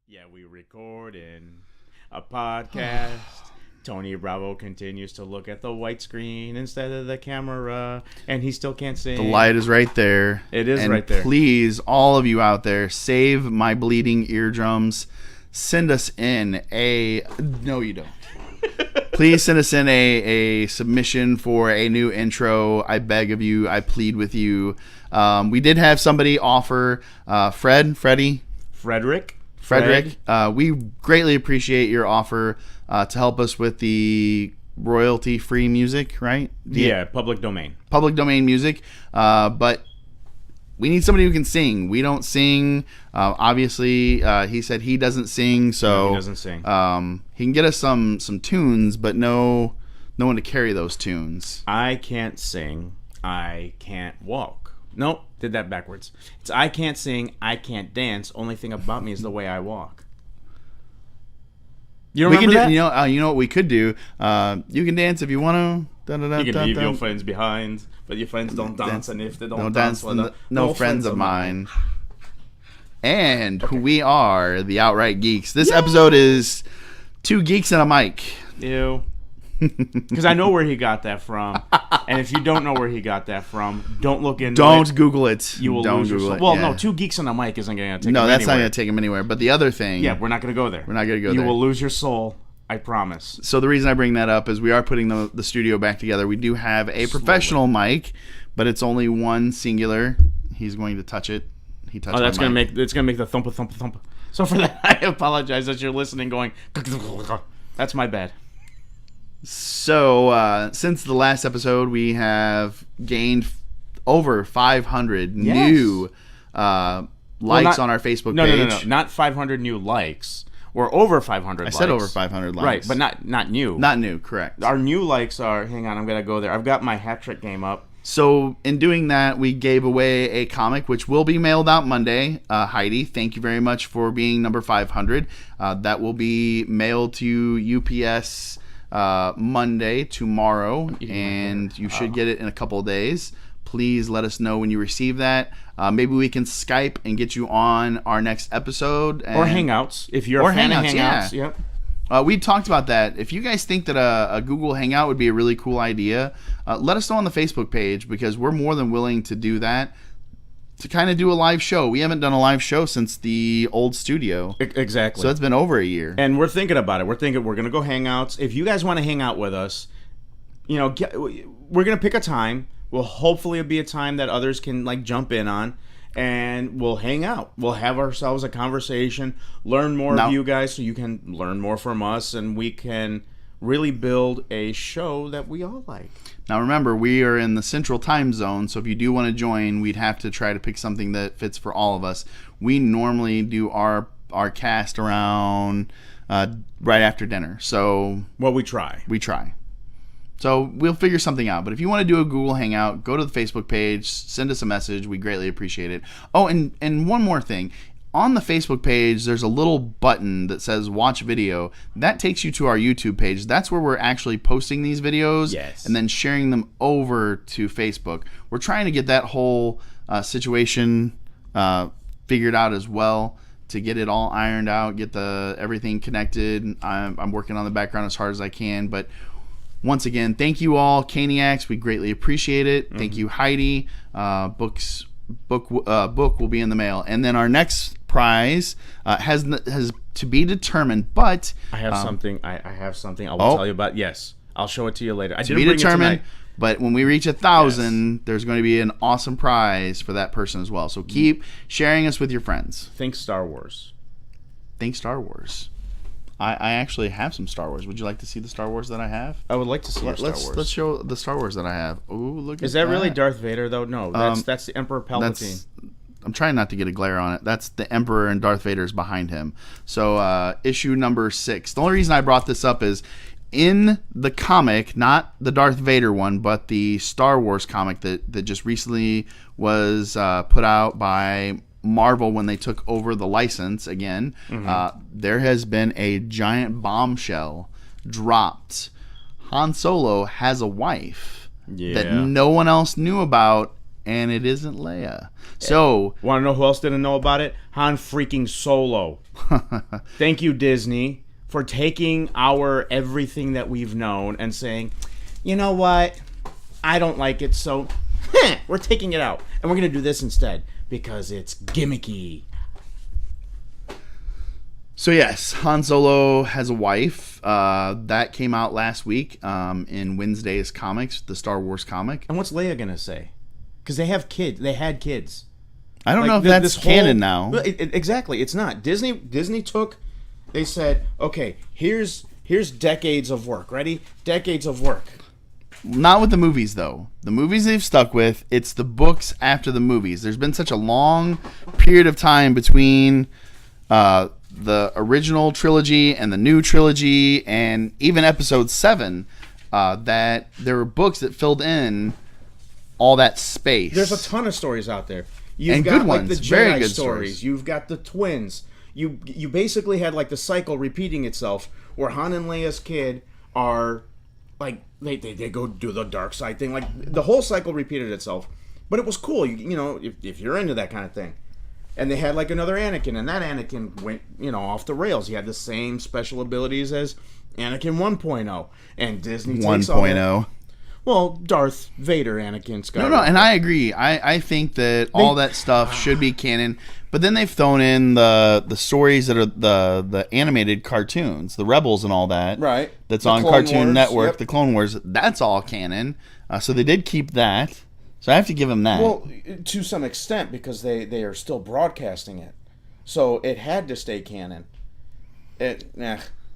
Yeah, we record in a podcast. Tony Bravo continues to look at the white screen instead of the camera, and he still can't sing. The light is right there. It is and right there. Please, all of you out there, save my bleeding eardrums. Send us in a... No, you don't. Please send us in a submission for a new intro. I beg of you. I plead with you. We did have somebody offer, Frederick. We greatly appreciate your offer to help us with the royalty-free music, right? Yeah, public domain. Public domain music. But we need somebody who can sing. We don't sing. Obviously, he said he doesn't sing, so No, he doesn't sing. He can get us some tunes, but no one to carry those tunes. I can't sing. I can't walk. Nope, did that backwards. It's I can't sing. I can't dance. Only thing about me is the way I walk. You remember that? You know what we could do? You can dance if you want to. You can leave your friends behind, but your friends don't dance, and if they don't dance, no friends of mine. And we are the Outright Geeks. This episode is 2 geeks and a mic. Ew. Because I know where he got that from, and if you don't know where he got that from, don't look into it. Don't Google it. You will lose your soul. Well, no, 2 geeks and a mic isn't going to take him anywhere. No, that's not going to take him anywhere. But the other thing... Yeah, we're not going to go there. We're not going to go there. You will lose your soul. I promise. So the reason I bring that up is we are putting the studio back together. We do have a professional mic, but it's only one singular. He's going to touch it. He touched that's going to make the thump. So for that, I apologize that you're listening going, that's my bad. So since the last episode, we have gained over 500 new likes on our Facebook page. No. Not 500 new likes. We're over 500 likes. I said over 500 likes. Right, but not new. Not new, correct. Our new likes are, hang on, I'm going to go there. I've got my hat trick game up. So in doing that, we gave away a comic, which will be mailed out Monday. Heidi, thank you very much for being number 500. That will be mailed to UPS Monday, tomorrow, and you should get it in a couple of days. Please let us know when you receive that. Maybe we can Skype and get you on our next episode. Or Hangouts, if you're a fan of Hangouts. Yeah. Yep. We talked about that. If you guys think that a Google Hangout would be a really cool idea, let us know on the Facebook page, because we're more than willing to do that, to kind of do a live show. We haven't done a live show since the old studio. Exactly. So it's been over a year. And we're thinking about it. We're thinking we're going to go Hangouts. If you guys want to hang out with us, we're going to pick a time. Will hopefully be a time that others can jump in on, and we'll hang out. We'll have ourselves a conversation, learn more of you guys so you can learn more from us, and we can really build a show that we all like. Now remember, we are in the central time zone, so if you do want to join, we'd have to try to pick something that fits for all of us. We normally do our cast around right after dinner. So we try. So we'll figure something out. But if you want to do a Google Hangout, go to the Facebook page, send us a message. We greatly appreciate it. Oh, and one more thing. On the Facebook page, there's a little button that says Watch Video. That takes you to our YouTube page. That's where we're actually posting these videos and then sharing them over to Facebook. We're trying to get that whole situation figured out as well, to get it all ironed out, get everything connected. I'm working on the background as hard as I can, but once again, thank you all, Caniacs. We greatly appreciate it. Thank you, Heidi. Book will be in the mail, and then our next prize has to be determined. But I have something. I have something. I will tell you about. Yes, I'll show it to you later. I didn't be bring determined. It tonight. But when we reach 1,000, there's going to be an awesome prize for that person as well. So keep sharing us with your friends. Think Star Wars. I actually have some Star Wars. Would you like to see the Star Wars that I have? I would like to see your Star Wars. Let's show the Star Wars that I have. Ooh, look at that. Is that really Darth Vader, though? No, that's the Emperor Palpatine. I'm trying not to get a glare on it. That's the Emperor, and Darth Vader's behind him. So issue number 6. The only reason I brought this up is in the comic, not the Darth Vader one, but the Star Wars comic that just recently was put out by Marvel when they took over the license again. There has been a giant bombshell dropped. Han Solo has a wife that no one else knew about, and it isn't Leia. So, want to know who else didn't know about it? Han freaking Solo. Thank you, Disney, for taking our everything that we've known and saying, you know what? I don't like it, so we're taking it out. And we're going to do this instead because it's gimmicky. So yes, Han Solo has a wife. That came out last week in Wednesday's comics, the Star Wars comic. And what's Leia going to say? Because they have kids. They had kids. I don't know if that's canon now. Exactly, it's not. Disney took. They said, okay, here's decades of work. Ready? Decades of work. Not with the movies though. The movies they've stuck with. It's the books after the movies. There's been such a long period of time between the original trilogy and the new trilogy, and even Episode 7, that there were books that filled in all that space. There's a ton of stories out there. You've got good ones, like the Jedi very good stories. You've got the twins. You basically had like the cycle repeating itself, where Han and Leia's kid are like they go do the dark side thing. Like the whole cycle repeated itself, but it was cool. You know, if you're into that kind of thing. And they had like another Anakin, and that Anakin went off the rails. He had the same special abilities as Anakin 1.0, and Disney takes 1.0. Well, Darth Vader, Anakin Skywalker. No, and I agree. I think that all that stuff should be canon. But then they've thrown in the stories that are the animated cartoons, the Rebels and all that. Right. That's The on Clone Cartoon Wars, Network, yep. the Clone Wars. That's all canon. So they did keep that. So I have to give them that. Well, to some extent, because they are still broadcasting it. So it had to stay canon. So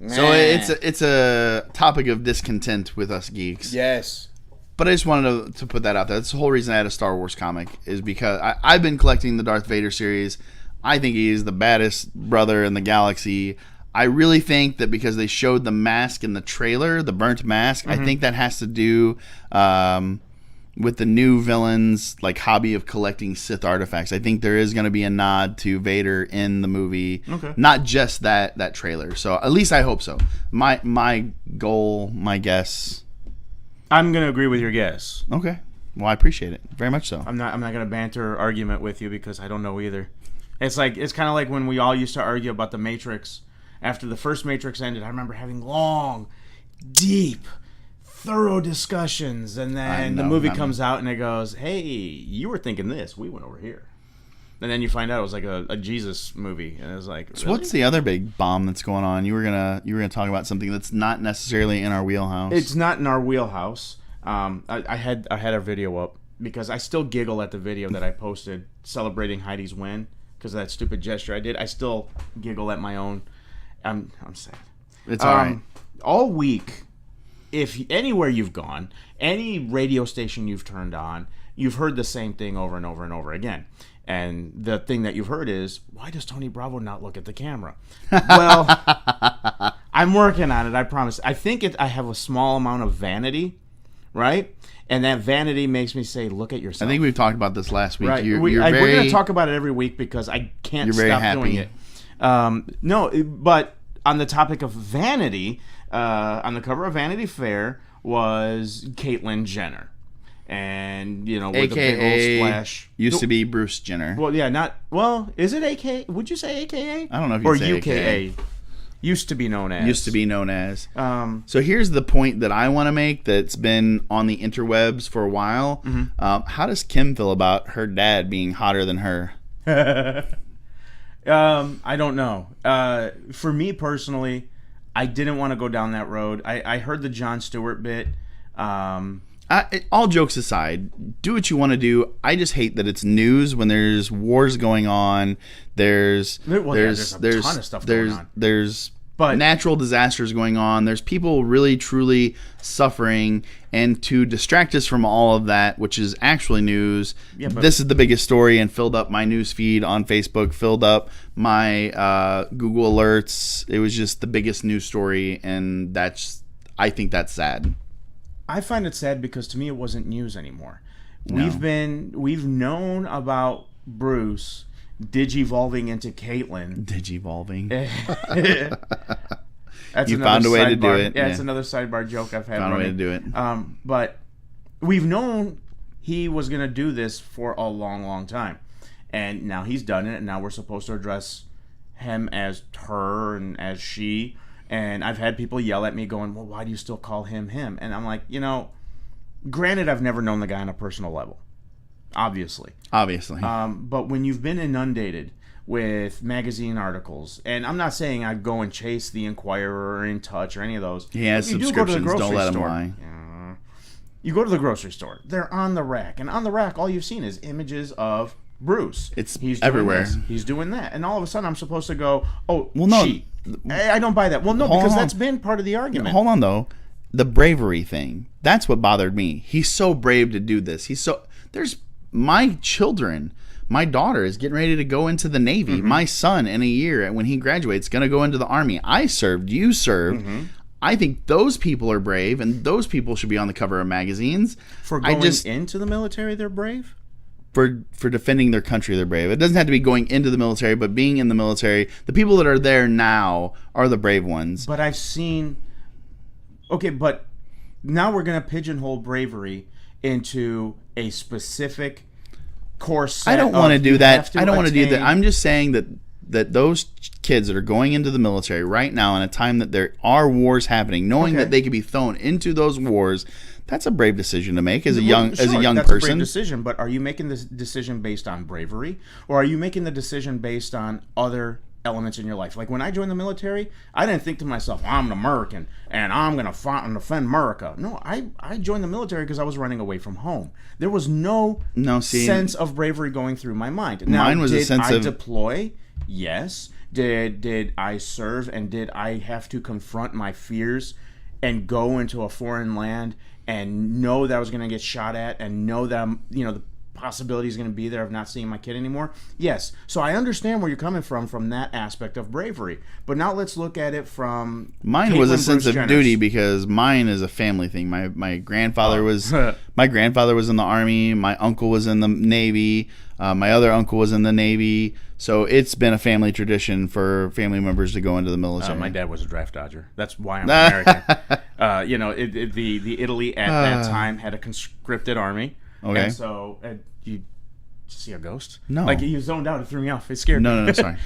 it's a topic of discontent with us geeks. Yes. But I just wanted to put that out there. That's the whole reason I had a Star Wars comic, is because I've been collecting the Darth Vader series. I think he's the baddest brother in the galaxy. I really think that because they showed the mask in the trailer, the burnt mask, I think that has to do with the new villain's like hobby of collecting Sith artifacts. I think there is going to be a nod to Vader in the movie, not just that trailer. So at least I hope so. My goal, my guess. I'm going to agree with your guess. Okay. Well, I appreciate it very much. So I'm not going to banter or argument with you because I don't know either. It's kind of like when we all used to argue about the Matrix. After the first Matrix ended, I remember having long, deep, thorough discussions, and then the movie comes out and it goes, "Hey, you were thinking this. We went over here." And then you find out it was like a Jesus movie, and it was like, So what's the other big bomb that's going on? You were gonna talk about something that's not necessarily in our wheelhouse. It's not in our wheelhouse. I had a video up because I still giggle at the video that I posted celebrating Heidi's win because of that stupid gesture I did. I still giggle at my own. I'm sad. It's all right. All week, if anywhere you've gone, any radio station you've turned on, you've heard the same thing over and over and over again. And the thing that you've heard is, why does Tony Bravo not look at the camera? Well, I'm working on it, I promise. I think I have a small amount of vanity, right? And that vanity makes me say, look at yourself. I think we've talked about this last week. Right. You're we're very, going to talk about it every week because I can't you're very stop happy. doing it. No, but on the topic of vanity, on the cover of Vanity Fair was Caitlyn Jenner. And, with a big old splash. Used to be Bruce Jenner. Well, yeah, is it AKA? Would you say AKA? I don't know if you'd or say UKA. AKA. Used to be known as. Used to be known as. So here's the point that I want to make that's been on the interwebs for a while. How does Kim feel about her dad being hotter than her? I don't know. For me personally, I didn't want to go down that road. I heard the Jon Stewart bit. All jokes aside, do what you want to do. I just hate that it's news when there's wars going on. There's a ton of stuff going on. There's natural disasters going on. There's people really truly suffering, and to distract us from all of that, which is actually news, this is the biggest story and filled up my news feed on Facebook, filled up my Google alerts. It was just the biggest news story, and I think that's sad. I find it sad because to me it wasn't news anymore. No. We've known about Bruce digivolving into Caitlyn. Digivolving. You found a way to do it. Yeah, it's another sidebar joke I've had. Found a way to do it. But we've known he was going to do this for a long, long time. And now he's done it, and now we're supposed to address him as her and as she. And I've had people yell at me going, well, why do you still call him him? And I'm like, granted, I've never known the guy on a personal level, obviously. But when you've been inundated with magazine articles, and I'm not saying I go and chase the Inquirer or In Touch or any of those. He has subscriptions, don't let him lie. You go to the grocery store, they're on the rack, and on the rack, all you've seen is images of Bruce. He's everywhere. He's doing that. And all of a sudden, I'm supposed to go, oh, well, no, she. I don't buy that. Well, no, because that's been part of the argument. Hold on, though. The bravery thing. That's what bothered me. He's so brave to do this. There's my children. My daughter is getting ready to go into the Navy. Mm-hmm. My son, in a year, when he graduates, going to go into the Army. I served. You served. Mm-hmm. I think those people are brave, and those people should be on the cover of magazines. For going into the military, they're brave? For defending their country, they're brave. It doesn't have to be going into the military, but being in the military. The people that are there now are the brave ones. But I've seen... Okay, but now we're going to pigeonhole bravery into a specific course set. I don't want to do that. I don't want to do that. I'm just saying that those kids that are going into the military right now in a time that there are wars happening, knowing that they could be thrown into those wars... That's a brave decision to make as a young that's person. That's a brave decision, but are you making this decision based on bravery, or are you making the decision based on other elements in your life? Like when I joined the military, I didn't think to myself, I'm an American and I'm going to fight and defend America. No, I joined the military because I was running away from home. There was no sense of bravery going through my mind. Now, mine was a sense of deploy? Yes. Did I serve, and did I have to confront my fears and go into a foreign land and know that I was going to get shot at, and know that the possibility is going to be there of not seeing my kid anymore? Yes. So I understand where you're coming from that aspect of bravery. But now let's look at it from mine was a sense of duty, because mine is a family thing. My grandfather was in the Army. My uncle was in the Navy. My other uncle was in the Navy. So it's been a family tradition for family members to go into the military. My dad was a draft dodger. That's why I'm American. The Italy at that time had a conscripted army. Okay. And so you see a ghost? No. Like you zoned out. It threw me off. It scared me. No, sorry.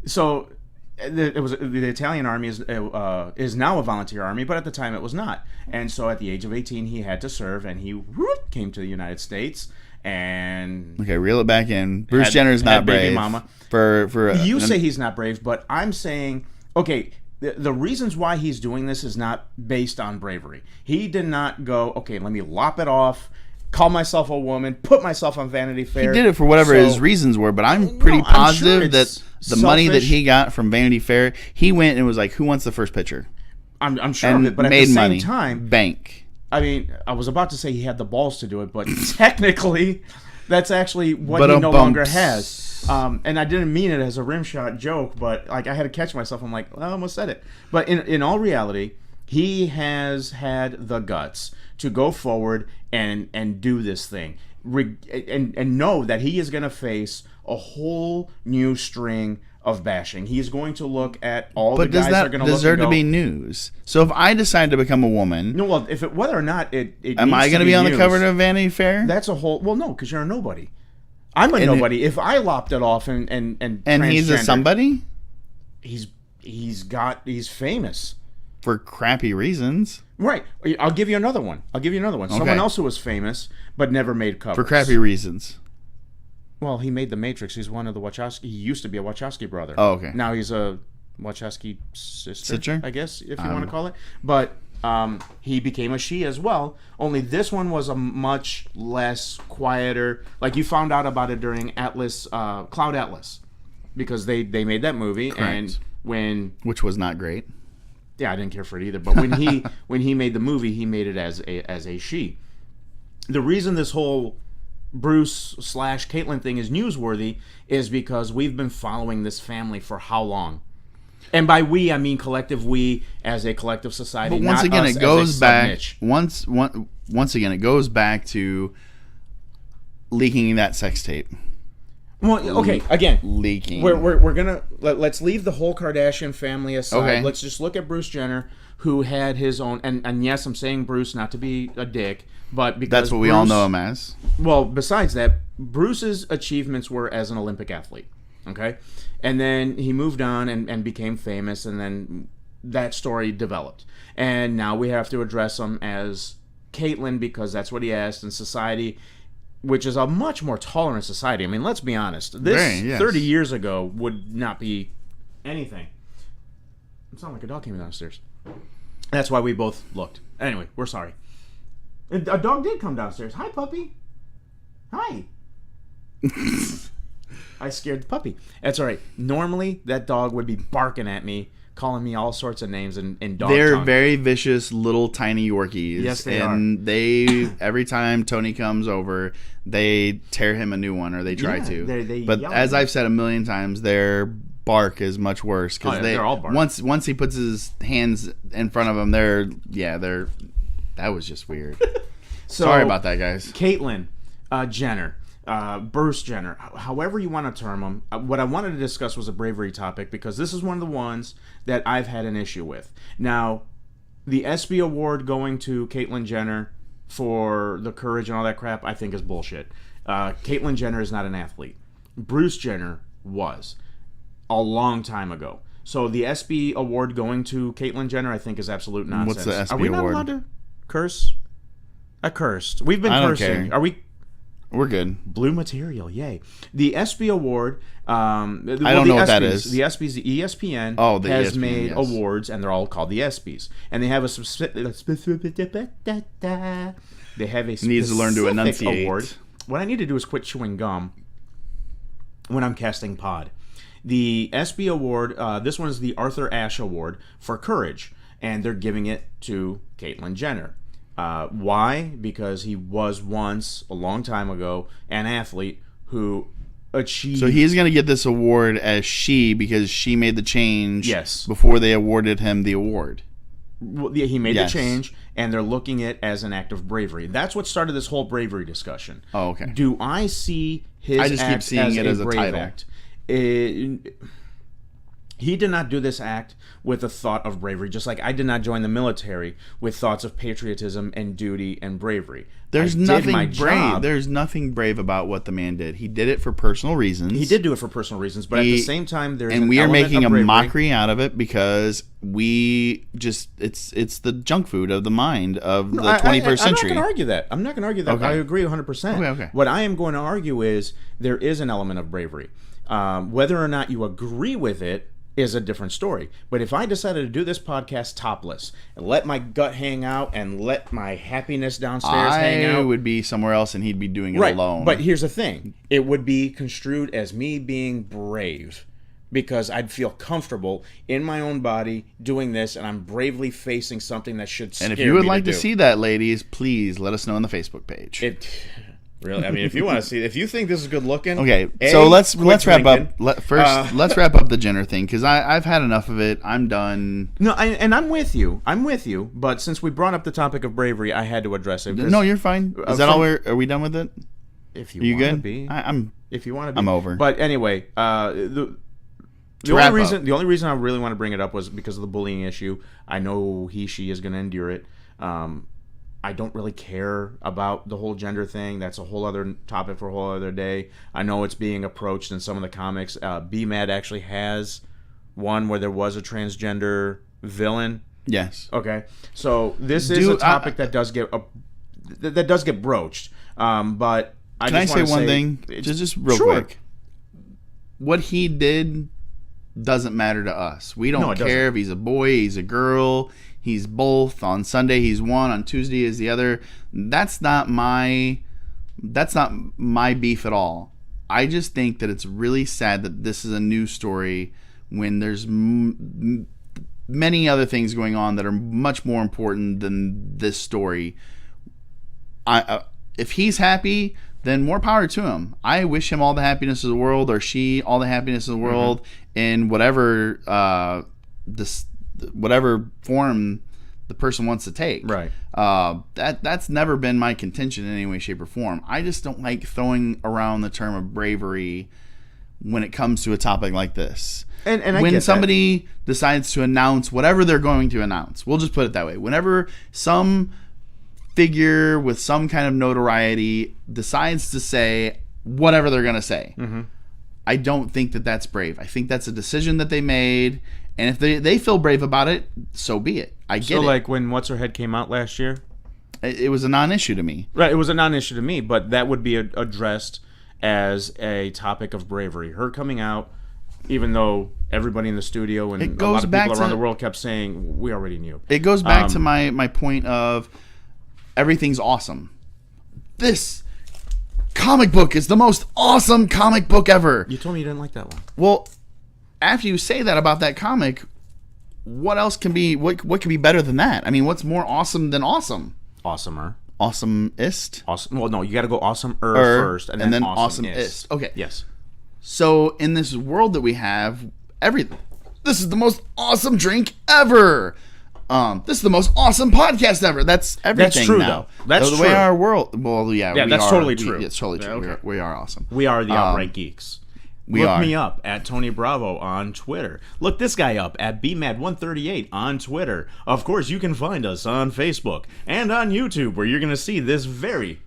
So it was the Italian army is now a volunteer army, but at the time it was not. And so at the age of 18, he had to serve, and he came to the United States. And okay, reel it back in. Bruce Jenner is not brave. Mama. You say he's not brave, but I'm saying, okay, the reasons why he's doing this is not based on bravery. He did not go, okay, let me lop it off, call myself a woman, put myself on Vanity Fair. He did it for whatever his reasons were, but I'm pretty positive that the money that he got from Vanity Fair, he went and was like, who wants the first picture? I'm sure of it, but at the same time, bank. I mean, I was about to say he had the balls to do it, but technically, that's actually what he no longer has. And I didn't mean it as a rim shot joke, but like I had to catch myself. I'm like, well, I almost said it. But in all reality, he has had the guts to go forward and do this thing, and know that he is going to face a whole new string of bashing. He's going to look at all the guys that are going to look and go, deserve to be news? So if I decide to become a woman, no, well, whether or not it am I going to be on the cover of Vanity Fair? That's a whole. Well, no, because you're a nobody. I'm a nobody. If I lopped it off and he's a somebody, he's famous for crappy reasons. Right. I'll give you another one. Okay. Someone else who was famous but never made covers for crappy reasons. Well, he made The Matrix. He's one of the Wachowski. He used to be a Wachowski brother. Oh, okay. Now he's a Wachowski sister, I guess, if you want to know. call it. But he became a she as well. Only this one was a much less quieter. Like you found out about it during Cloud Atlas, because they made that movie. Correct. And which was not great. Yeah, I didn't care for it either. But when he made the movie, he made it as a she. The reason this whole Bruce / Caitlyn thing is newsworthy is because we've been following this family for how long? And by we, I mean collective we as a collective society. But once again, it goes back. Once again, it goes back to leaking that sex tape. Well, okay. Again, leaking. We're gonna let's leave the whole Kardashian family aside. Okay. Let's just look at Bruce Jenner, who had his own. And yes, I'm saying Bruce not to be a dick, but because that's what we all know him as. Well, besides that, Bruce's achievements were as an Olympic athlete. Okay, And then he moved on and became famous, and then that story developed. And now we have to address him as Caitlyn because that's what he asked, and society, which is a much more tolerant society. I mean, let's be honest. This 30 years ago would not be anything. It sounded like a dog came downstairs. That's why we both looked. Anyway, we're sorry. A dog did come downstairs. Hi, puppy. Hi. I scared the puppy. That's all right. Normally, that dog would be barking at me, calling me all sorts of names in dog They're tongue. very vicious little tiny Yorkies. Yes, they and they every time Tony comes over, they tear him a new one, or they try to. But as I've said a million times, their bark is much worse because they're all bark. Once he puts his hands in front of them, that was just weird. So, sorry about that, guys. Caitlyn Jenner. Bruce Jenner, however you want to term them. What I wanted to discuss was a bravery topic because this is one of the ones that I've had an issue with. Now, the ESPY award going to Caitlyn Jenner for the courage and all that crap, I think is bullshit. Caitlyn Jenner is not an athlete. Bruce Jenner was a long time ago. So the ESPY award going to Caitlyn Jenner, I think, is absolute nonsense. What's the ESPY award? Are we not allowed to curse? I cursed. We've been cursing. Care. Are we? We're good. Blue material, yay. The ESPY award, I don't know what that is. The ESPYs, the ESPN has ESPN, made yes. awards, and they're all called the ESPYs. And they have a specific Needs to learn to enunciate. award. What I need to do is quit chewing gum when I'm casting pod. The ESPY award, this one is the Arthur Ashe Award for courage, and they're giving it to Caitlyn Jenner. Why? Because he was once, a long time ago, an athlete who achieved... So he's going to get this award as she, because she made the change Yes. before they awarded him the award. Well, yeah, he made Yes. the change, and they're looking at it as an act of bravery. That's what started this whole bravery discussion. Oh, okay. Do I see his I just keep act seeing it as a brave title. act? He did not do this act with a thought of bravery, just like I did not join the military with thoughts of patriotism and duty and bravery. There's I did nothing my brave. job. There's nothing brave about what the man did. He did it for personal reasons. He did do it for personal reasons, but at the same time, there's and an we are element making of a bravery. mockery out of it because we just it's the junk food of the mind of the 21st century. I'm not going to argue that. I'm not going to argue that. Okay. I agree 100%. Okay. What I am going to argue is there is an element of bravery. Whether or not you agree with it is a different story. But if I decided to do this podcast topless and let my gut hang out and let my happiness downstairs hang out, I would be somewhere else and he'd be doing it right. alone. But here's the thing. It would be construed as me being brave because I'd feel comfortable in my own body doing this, and I'm bravely facing something that should scare me. And if you would like to to do. See that, ladies, please let us know on the Facebook page. Really, I mean, if you want to see, if you think this is good looking, Okay, so let's wrap up. Let's wrap up the Jenner thing because I've had enough of it. I'm done. No, and I'm with you. But since we brought up the topic of bravery, I had to address it. No, you're fine. Is that all? Are we done with it? If Are you want to good? be, if you want to be, I'm over. But anyway, the only reason I really want to bring it up was because of the bullying issue. I know she is going to endure it. I don't really care about the whole gender thing. That's a whole other topic for a whole other day. I know it's being approached in some of the comics. BMad actually has one where there was a transgender villain. Yes. Okay. So this is a topic that does get broached. But can I say one thing? Just real quick. What he did doesn't matter to us. We don't care if he's a boy, he's a girl. He's both. On Sunday he's one, on Tuesday is the other. That's not my beef at all. I just think that it's really sad that this is a news story when there's many other things going on that are much more important than this story. If he's happy, then more power to him. I wish him all the happiness of the world, or she all the happiness of the world, in whatever whatever form the person wants to take. Right. That's never been my contention in any way, shape, or form. I just don't like throwing around the term of bravery when it comes to a topic like this. And when somebody decides to announce whatever they're going to announce, we'll just put it that way. Whenever some figure with some kind of notoriety decides to say whatever they're going to say, I don't think that that's brave. I think that's a decision that they made, and if they feel brave about it, so be it. I get it. So like when What's Her Head came out last year, it was a non-issue to me. Right, it was a non-issue to me, but that would be addressed as a topic of bravery. Her coming out, even though everybody in the studio and a lot of people around the world kept saying, we already knew. It goes back to my point of everything's awesome. This comic book is the most awesome comic book ever. You told me you didn't like that one. Well, after you say that about that comic, what else can be, what can be better than that? I mean, what's more awesome than awesome? Awesomer. Awesomeist? Awesome. Well, no, you got to go awesomer first, and then awesomeist. Okay. Yes. So in this world that we have, this is the most awesome drink ever. This is the most awesome podcast ever. That's everything. That's true, now. though. That's the true. way our world. Well, yeah, that's totally true. It's totally true. Okay. We are awesome. We are the outright geeks. Look me up at Tony Bravo on Twitter. Look this guy up at BMad138 on Twitter. Of course, you can find us on Facebook and on YouTube, where you're going to see this very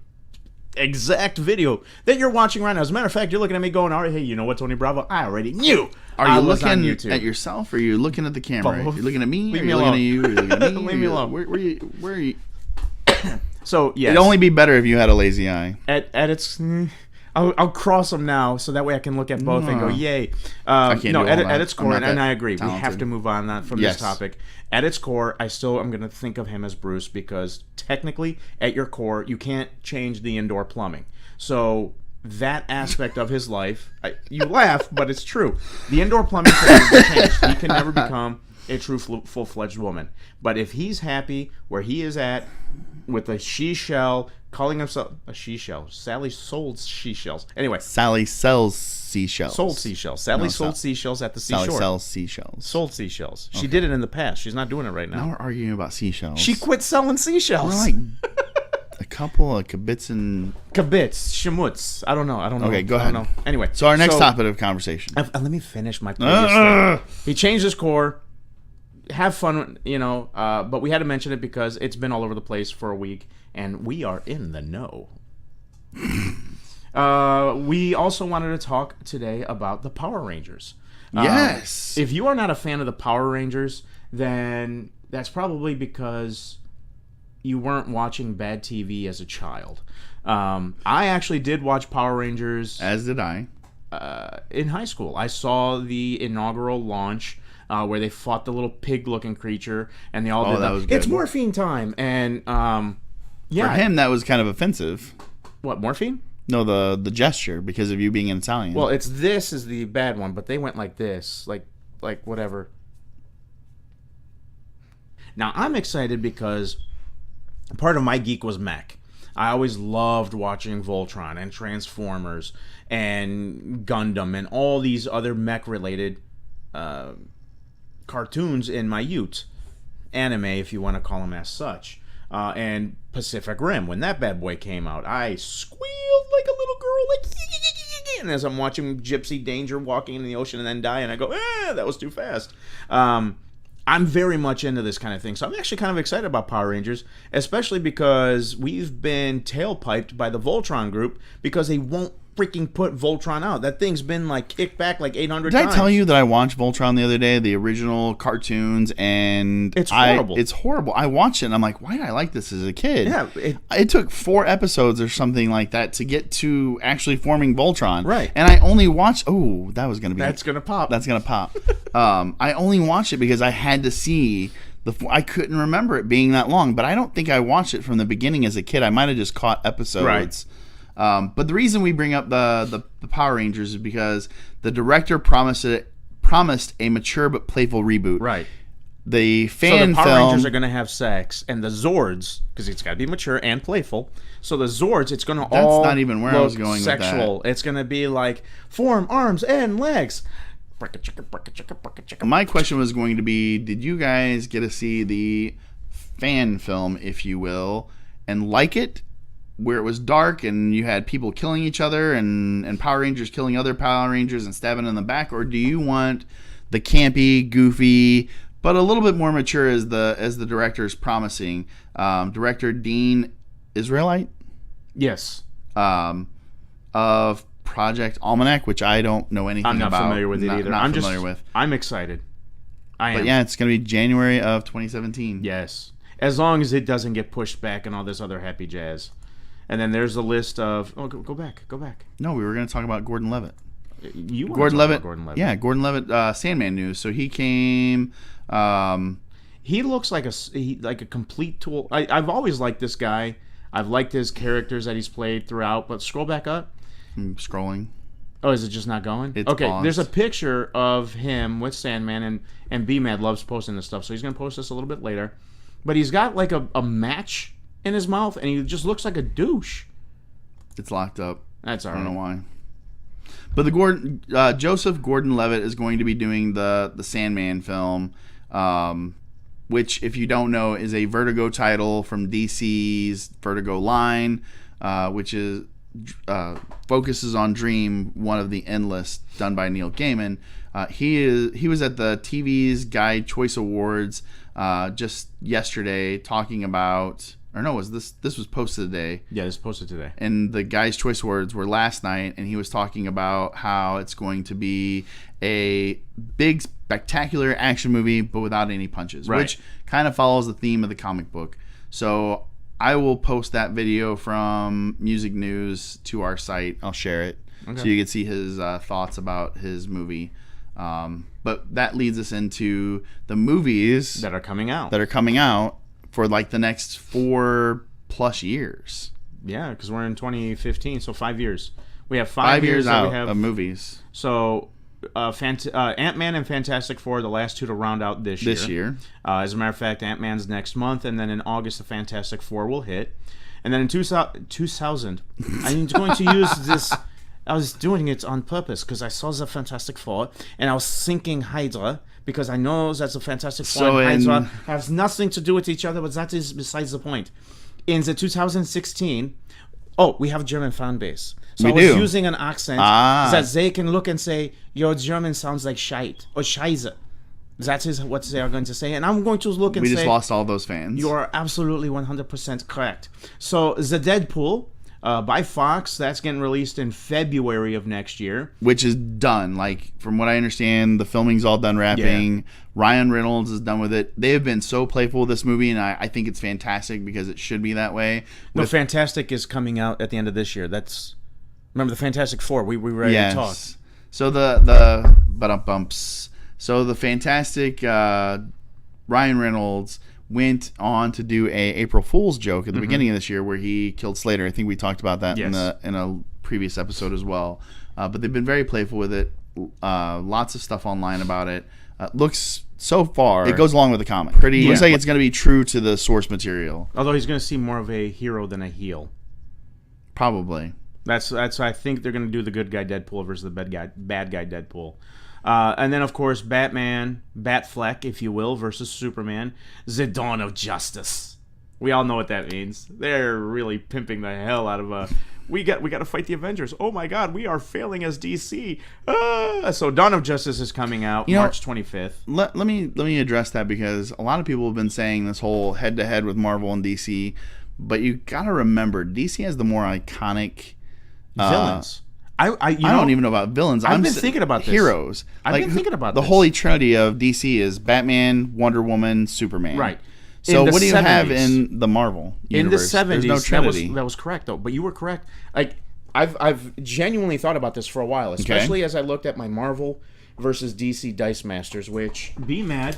exact video that you're watching right now. As a matter of fact, you're looking at me going, all right, hey, you know what, Tony Bravo? I already knew. Are you looking at yourself, or are you looking at the camera? Both. You're looking at me, Leave or me you're alone. looking at you, or you're looking at me? Leave me alone. Where are you? So, yes. It'd only be better if you had a lazy eye. At its... I'll cross them now, so that way I can look at both and go, yay. I can't do all that. At its core, and I agree, talented. we have to move on from this topic. At its core, I'm going to think of him as Bruce, because technically, at your core, you can't change the indoor plumbing. So that aspect of his life, you laugh, but it's true. The indoor plumbing can never be changed. He can never become a true full-fledged woman. But if he's happy where he is at, with a she-shell, calling himself a she-shell. Sally sold she-shells. Anyway. Sally sells seashells. Sold seashells. Sally sold seashells at the seashore. Sally sells seashells. Sold seashells. She did it in the past. She's not doing it right now. Now we're arguing about seashells. She quit selling seashells. We're like a couple of kibitz and... Kibitz, schmutz. I don't know. Okay, go ahead. Anyway. So our next topic of conversation. Let me finish my previous thing. He changed his core. Have fun, but we had to mention it because it's been all over the place for a week, and we are in the know. We also wanted to talk today about the Power Rangers. Yes. If you are not a fan of the Power Rangers, then that's probably because you weren't watching bad TV as a child. I actually did watch Power Rangers. As did I. In high school. I saw the inaugural launch where they fought the little pig-looking creature, and they all did that. Was good. It's morphine time, and For him, that was kind of offensive. What, morphine? No, the gesture, because of you being an Italian. Well, this is the bad one, but they went like this, like whatever. Now, I'm excited because part of my geek was mech. I always loved watching Voltron and Transformers and Gundam and all these other mech-related cartoons in my youth. Anime, if you want to call them as such. And Pacific Rim, when that bad boy came out, I squealed like a little girl, like, and as I'm watching Gypsy Danger walking in the ocean and then die, and I go, that was too fast. I'm very much into this kind of thing, so I'm actually kind of excited about Power Rangers, especially because we've been tailpiped by the Voltron group because they won't freaking put Voltron out. That thing's been like kicked back like 800 times. Did I tell you that I watched Voltron the other day, the original cartoons, and it's horrible. It's horrible. I watched it and I'm like, why did I like this as a kid? Yeah, it took 4 episodes or something like that to get to actually forming Voltron. Right. And I only watched. Oh, that's gonna pop. That's gonna pop. I only watched it because I had to see. I couldn't remember it being that long, but I don't think I watched it from the beginning as a kid. I might have just caught episodes. Right. But the reason we bring up the Power Rangers is because the director promised a mature but playful reboot. Right. The So the Power Rangers are going to have sex, and the Zords, because it's got to be mature and playful. So the Zords, it's going to all not even where I was going sexual. with that. It's going to be like form, arms, and legs. My question was going to be, did you guys get to see the fan film, if you will, and like it? Where it was dark and you had people killing each other and Power Rangers killing other Power Rangers and stabbing in the back, or do you want the campy, goofy, but a little bit more mature as the director's promising? Director Dean Israelite? Yes. Of Project Almanac, which I don't know anything about. I'm not familiar with it either. Not familiar with. I'm excited. But yeah, it's going to be January of 2017. Yes. As long as it doesn't get pushed back and all this other happy jazz. And then there's a list of... Oh, go back. No, we were going to talk about Gordon Levitt. You want to talk about Gordon Levitt? Yeah, Gordon Levitt, Sandman news. So he came... he looks like a complete tool. I've always liked this guy. I've liked his characters that he's played throughout. But scroll back up. I'm scrolling. Oh, is it just not going? It's okay, paused. There's a picture of him with Sandman, and BMad loves posting this stuff, so he's going to post this a little bit later. But he's got like a match in his mouth, and he just looks like a douche. It's locked up. That's all right. I don't know why. But the Joseph Gordon-Levitt is going to be doing the Sandman film, which, if you don't know, is a Vertigo title from DC's Vertigo line, which is focuses on Dream, one of the Endless, done by Neil Gaiman. He was at the TV's Guide Choice Awards just yesterday talking about... Or no, this was posted today. Yeah, this was posted today. And the Guys' Choice Awards were last night, and he was talking about how it's going to be a big, spectacular action movie, but without any punches, right. Which kind of follows the theme of the comic book. So I will post that video from Music News to our site. I'll share it so you can see his thoughts about his movie. But that leads us into the movies that are coming out. For like the next 4+ years. Yeah, because we're in 2015, so 5 years. We have 5 years out of movies. So Ant-Man and Fantastic Four, the last two to round out this year. As a matter of fact, Ant-Man's next month, and then in August, the Fantastic Four will hit. And then in 2000, I'm going to use this... I was doing it on purpose because I saw the Fantastic Four, and I was thinking Hydra, because I know that the Fantastic Four and Hydra have nothing to do with each other, but that is besides the point. In the 2016, we have a German fan base. So I was using an accent that they can look and say, your German sounds like shite, or scheisse. That is what they are going to say. And I'm going to look and say... We just lost all those fans. You are absolutely 100% correct. So the Deadpool... by Fox, that's getting released in February of next year. Which is done. Like, from what I understand, the filming's all done wrapping. Yeah. Ryan Reynolds is done with it. They have been so playful with this movie, and I think it's fantastic because it should be that way. The Fantastic is coming out at the end of this year. Remember the Fantastic Four. We ready to talk. So the bumps. So the Fantastic Ryan Reynolds went on to do a April Fool's joke at the beginning of this year where he killed Slater. I think we talked about that in a previous episode as well. But they've been very playful with it. Lots of stuff online about it. Looks so far, it goes along with the comic. Looks like it's going to be true to the source material. Although he's going to seem more of a hero than a heel. Probably. That's I think they're going to do the good guy Deadpool versus the bad guy Deadpool. And then, of course, Batman, Batfleck, if you will, versus Superman, the Dawn of Justice. We all know what that means. They're really pimping the hell out of we got to fight the Avengers. Oh my God, we are failing as DC. So Dawn of Justice is coming out March 25th. Let me address that because a lot of people have been saying this whole head-to-head with Marvel and DC, but you got to remember, DC has the more iconic villains. I don't even know about villains. I've been thinking about this. Heroes. I've been thinking about the this. holy trinity of DC is Batman, Wonder Woman, Superman. Right. So what do you have in the Marvel universe? In the 70s, there's no trinity. That was correct though. But you were correct. Like I've genuinely thought about this for a while, especially as I looked at my Marvel versus DC Dice Masters, which BMad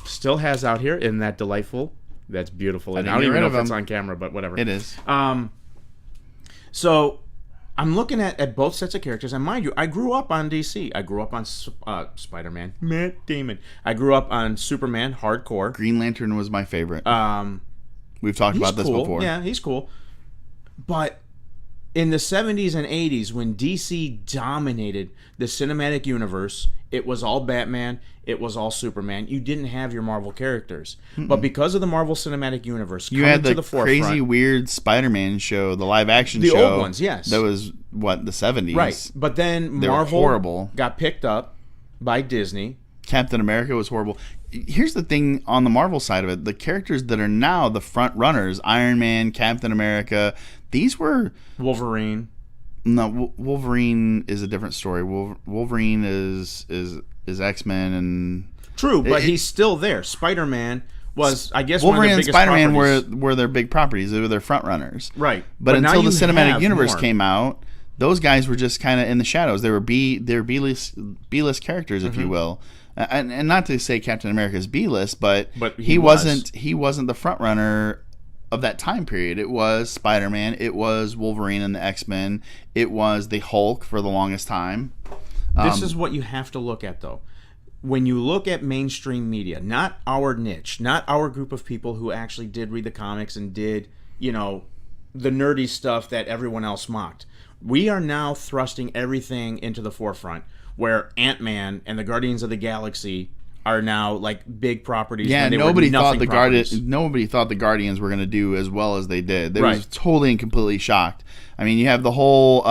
still has out here in that delightful. That's beautiful. And I don't even know if it's on camera, but whatever. It is. So I'm looking at both sets of characters, and mind you, I grew up on DC. I grew up on Spider-Man, Matt Damon. I grew up on Superman, hardcore. Green Lantern was my favorite. We've talked about this before. Yeah, he's cool. But in the 70s and 80s, when DC dominated the cinematic universe, it was all Batman, it was all Superman. You didn't have your Marvel characters. But because of the Marvel Cinematic Universe coming to the forefront... You had the crazy, weird Spider-Man show, the live-action show. The old ones, yes. That was, the 70s? Right. But then Marvel got picked up by Disney. Captain America was horrible. Here's the thing on the Marvel side of it. The characters that are now the front runners, Iron Man, Captain America, these were... Wolverine. No, Wolverine is a different story. Wolverine is X-Men and true, but he's still there. Spider-Man was, I guess, Wolverine one of and the biggest Spider-Man properties. were their big properties. They were their front runners. Right. But now until the you cinematic have universe more. came out, those guys were just kind of in the shadows. They were B-list characters, if you will. And not to say Captain America's B-list, but he wasn't the front runner of that time period. It was Spider-Man, it was Wolverine and the X-Men, it was the Hulk for the longest time. This is what you have to look at, though. When you look at mainstream media, not our niche, not our group of people who actually did read the comics and did, the nerdy stuff that everyone else mocked. We are now thrusting everything into the forefront, where Ant-Man and the Guardians of the Galaxy are now like big properties. Yeah, when they nobody were thought nothing the Guardians were going to do as well as they did. They Right. was totally and completely shocked. I mean, you have the whole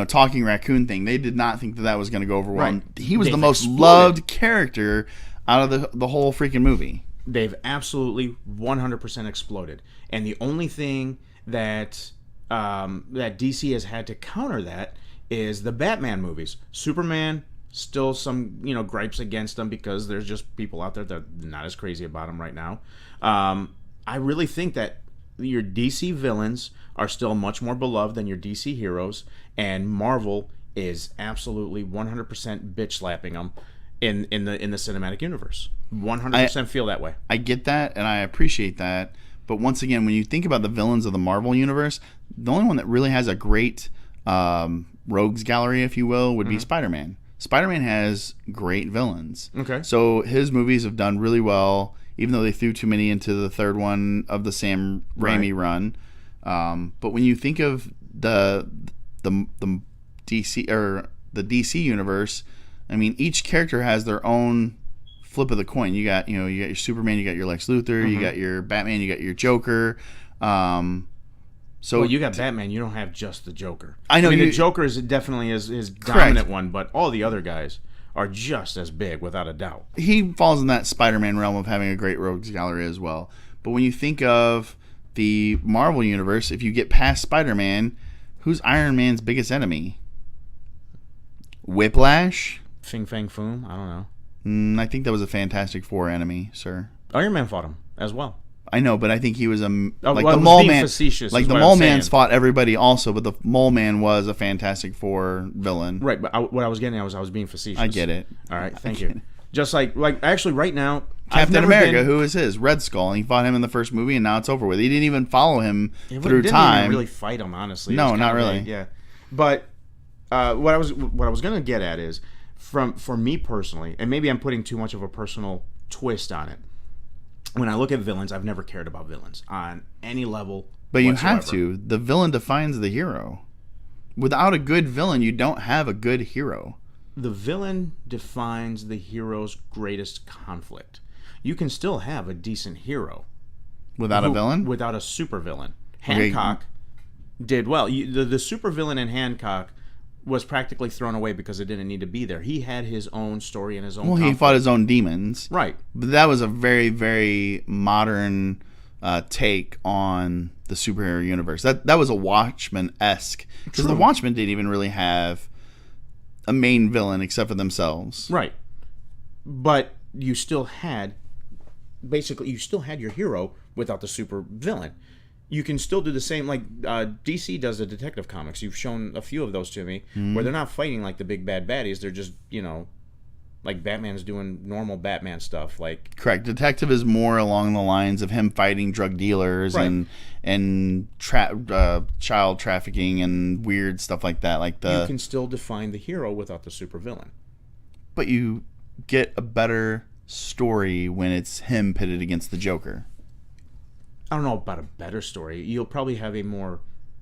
talking raccoon thing. They did not think that was going to go over well. Right. He was They've the most exploded. loved character out of the whole freaking movie. They've absolutely 100% exploded. And the only thing that that DC has had to counter that is the Batman movies. Superman, still some gripes against them because there's just people out there that are not as crazy about him right now. I really think that your DC villains are still much more beloved than your DC heroes, and Marvel is absolutely 100% bitch slapping them in the cinematic universe. 100% feel that way. I get that, and I appreciate that. But once again, when you think about the villains of the Marvel universe, the only one that really has a great rogues gallery, if you will, would be Spider-Man. Spider-Man has great villains. Okay. So his movies have done really well, even though they threw too many into the third one of the Sam Raimi run. But when you think of the DC or the DC universe, I mean, each character has their own flip of the coin. You got your Superman, you got your Lex Luthor, you got your Batman, you got your Joker. So you got Batman. You don't have just the Joker. I know the Joker is definitely his dominant one, but all the other guys are just as big, without a doubt. He falls in that Spider-Man realm of having a great rogues gallery as well. But when you think of the Marvel universe, if you get past Spider-Man, who's Iron Man's biggest enemy? Whiplash? Fing Fang Foom? I don't know. I think that was a Fantastic Four enemy, sir. Iron Man fought him as well. I know, but I think he was the was Mole being Man. facetious, Like is the what Mole I'm Man's saying. fought everybody also, but the Mole Man was a Fantastic Four villain. Right, but what I was getting at was I was being facetious. I get it. All right, thank you. Just like actually right now, I've Captain never America, been- who is his? Red Skull, and he fought him in the first movie, and now it's over with. He didn't even follow him It through didn't time. even really fight him, honestly. It No, was kind not of really. yeah, but what I was gonna get at is for me personally, and maybe I'm putting too much of a personal twist on it. When I look at villains, I've never cared about villains on any level. But you whatsoever. have to. The villain defines the hero. Without a good villain, you don't have a good hero. The villain defines the hero's greatest conflict. You can still have a decent hero Without a villain? without a supervillain. Hancock did well. The supervillain in Hancock was practically thrown away because it didn't need to be there. He had his own story and his own. Well, he conflict. fought his own demons. Right. But that was a very, very modern take on the superhero universe. That was a Watchmen-esque. Because the Watchmen didn't even really have a main villain except for themselves. Right. But you still had your hero without the super villain. You can still do the same, like DC does the Detective Comics. You've shown a few of those to me, where they're not fighting like the big bad baddies. They're just, like Batman's doing normal Batman stuff. Like Correct. Detective is more along the lines of him fighting drug dealers Right. and child trafficking and weird stuff like that. you can still define the hero without the super villain. But you get a better story when it's him pitted against the Joker. I don't know about a better story. You'll probably have a more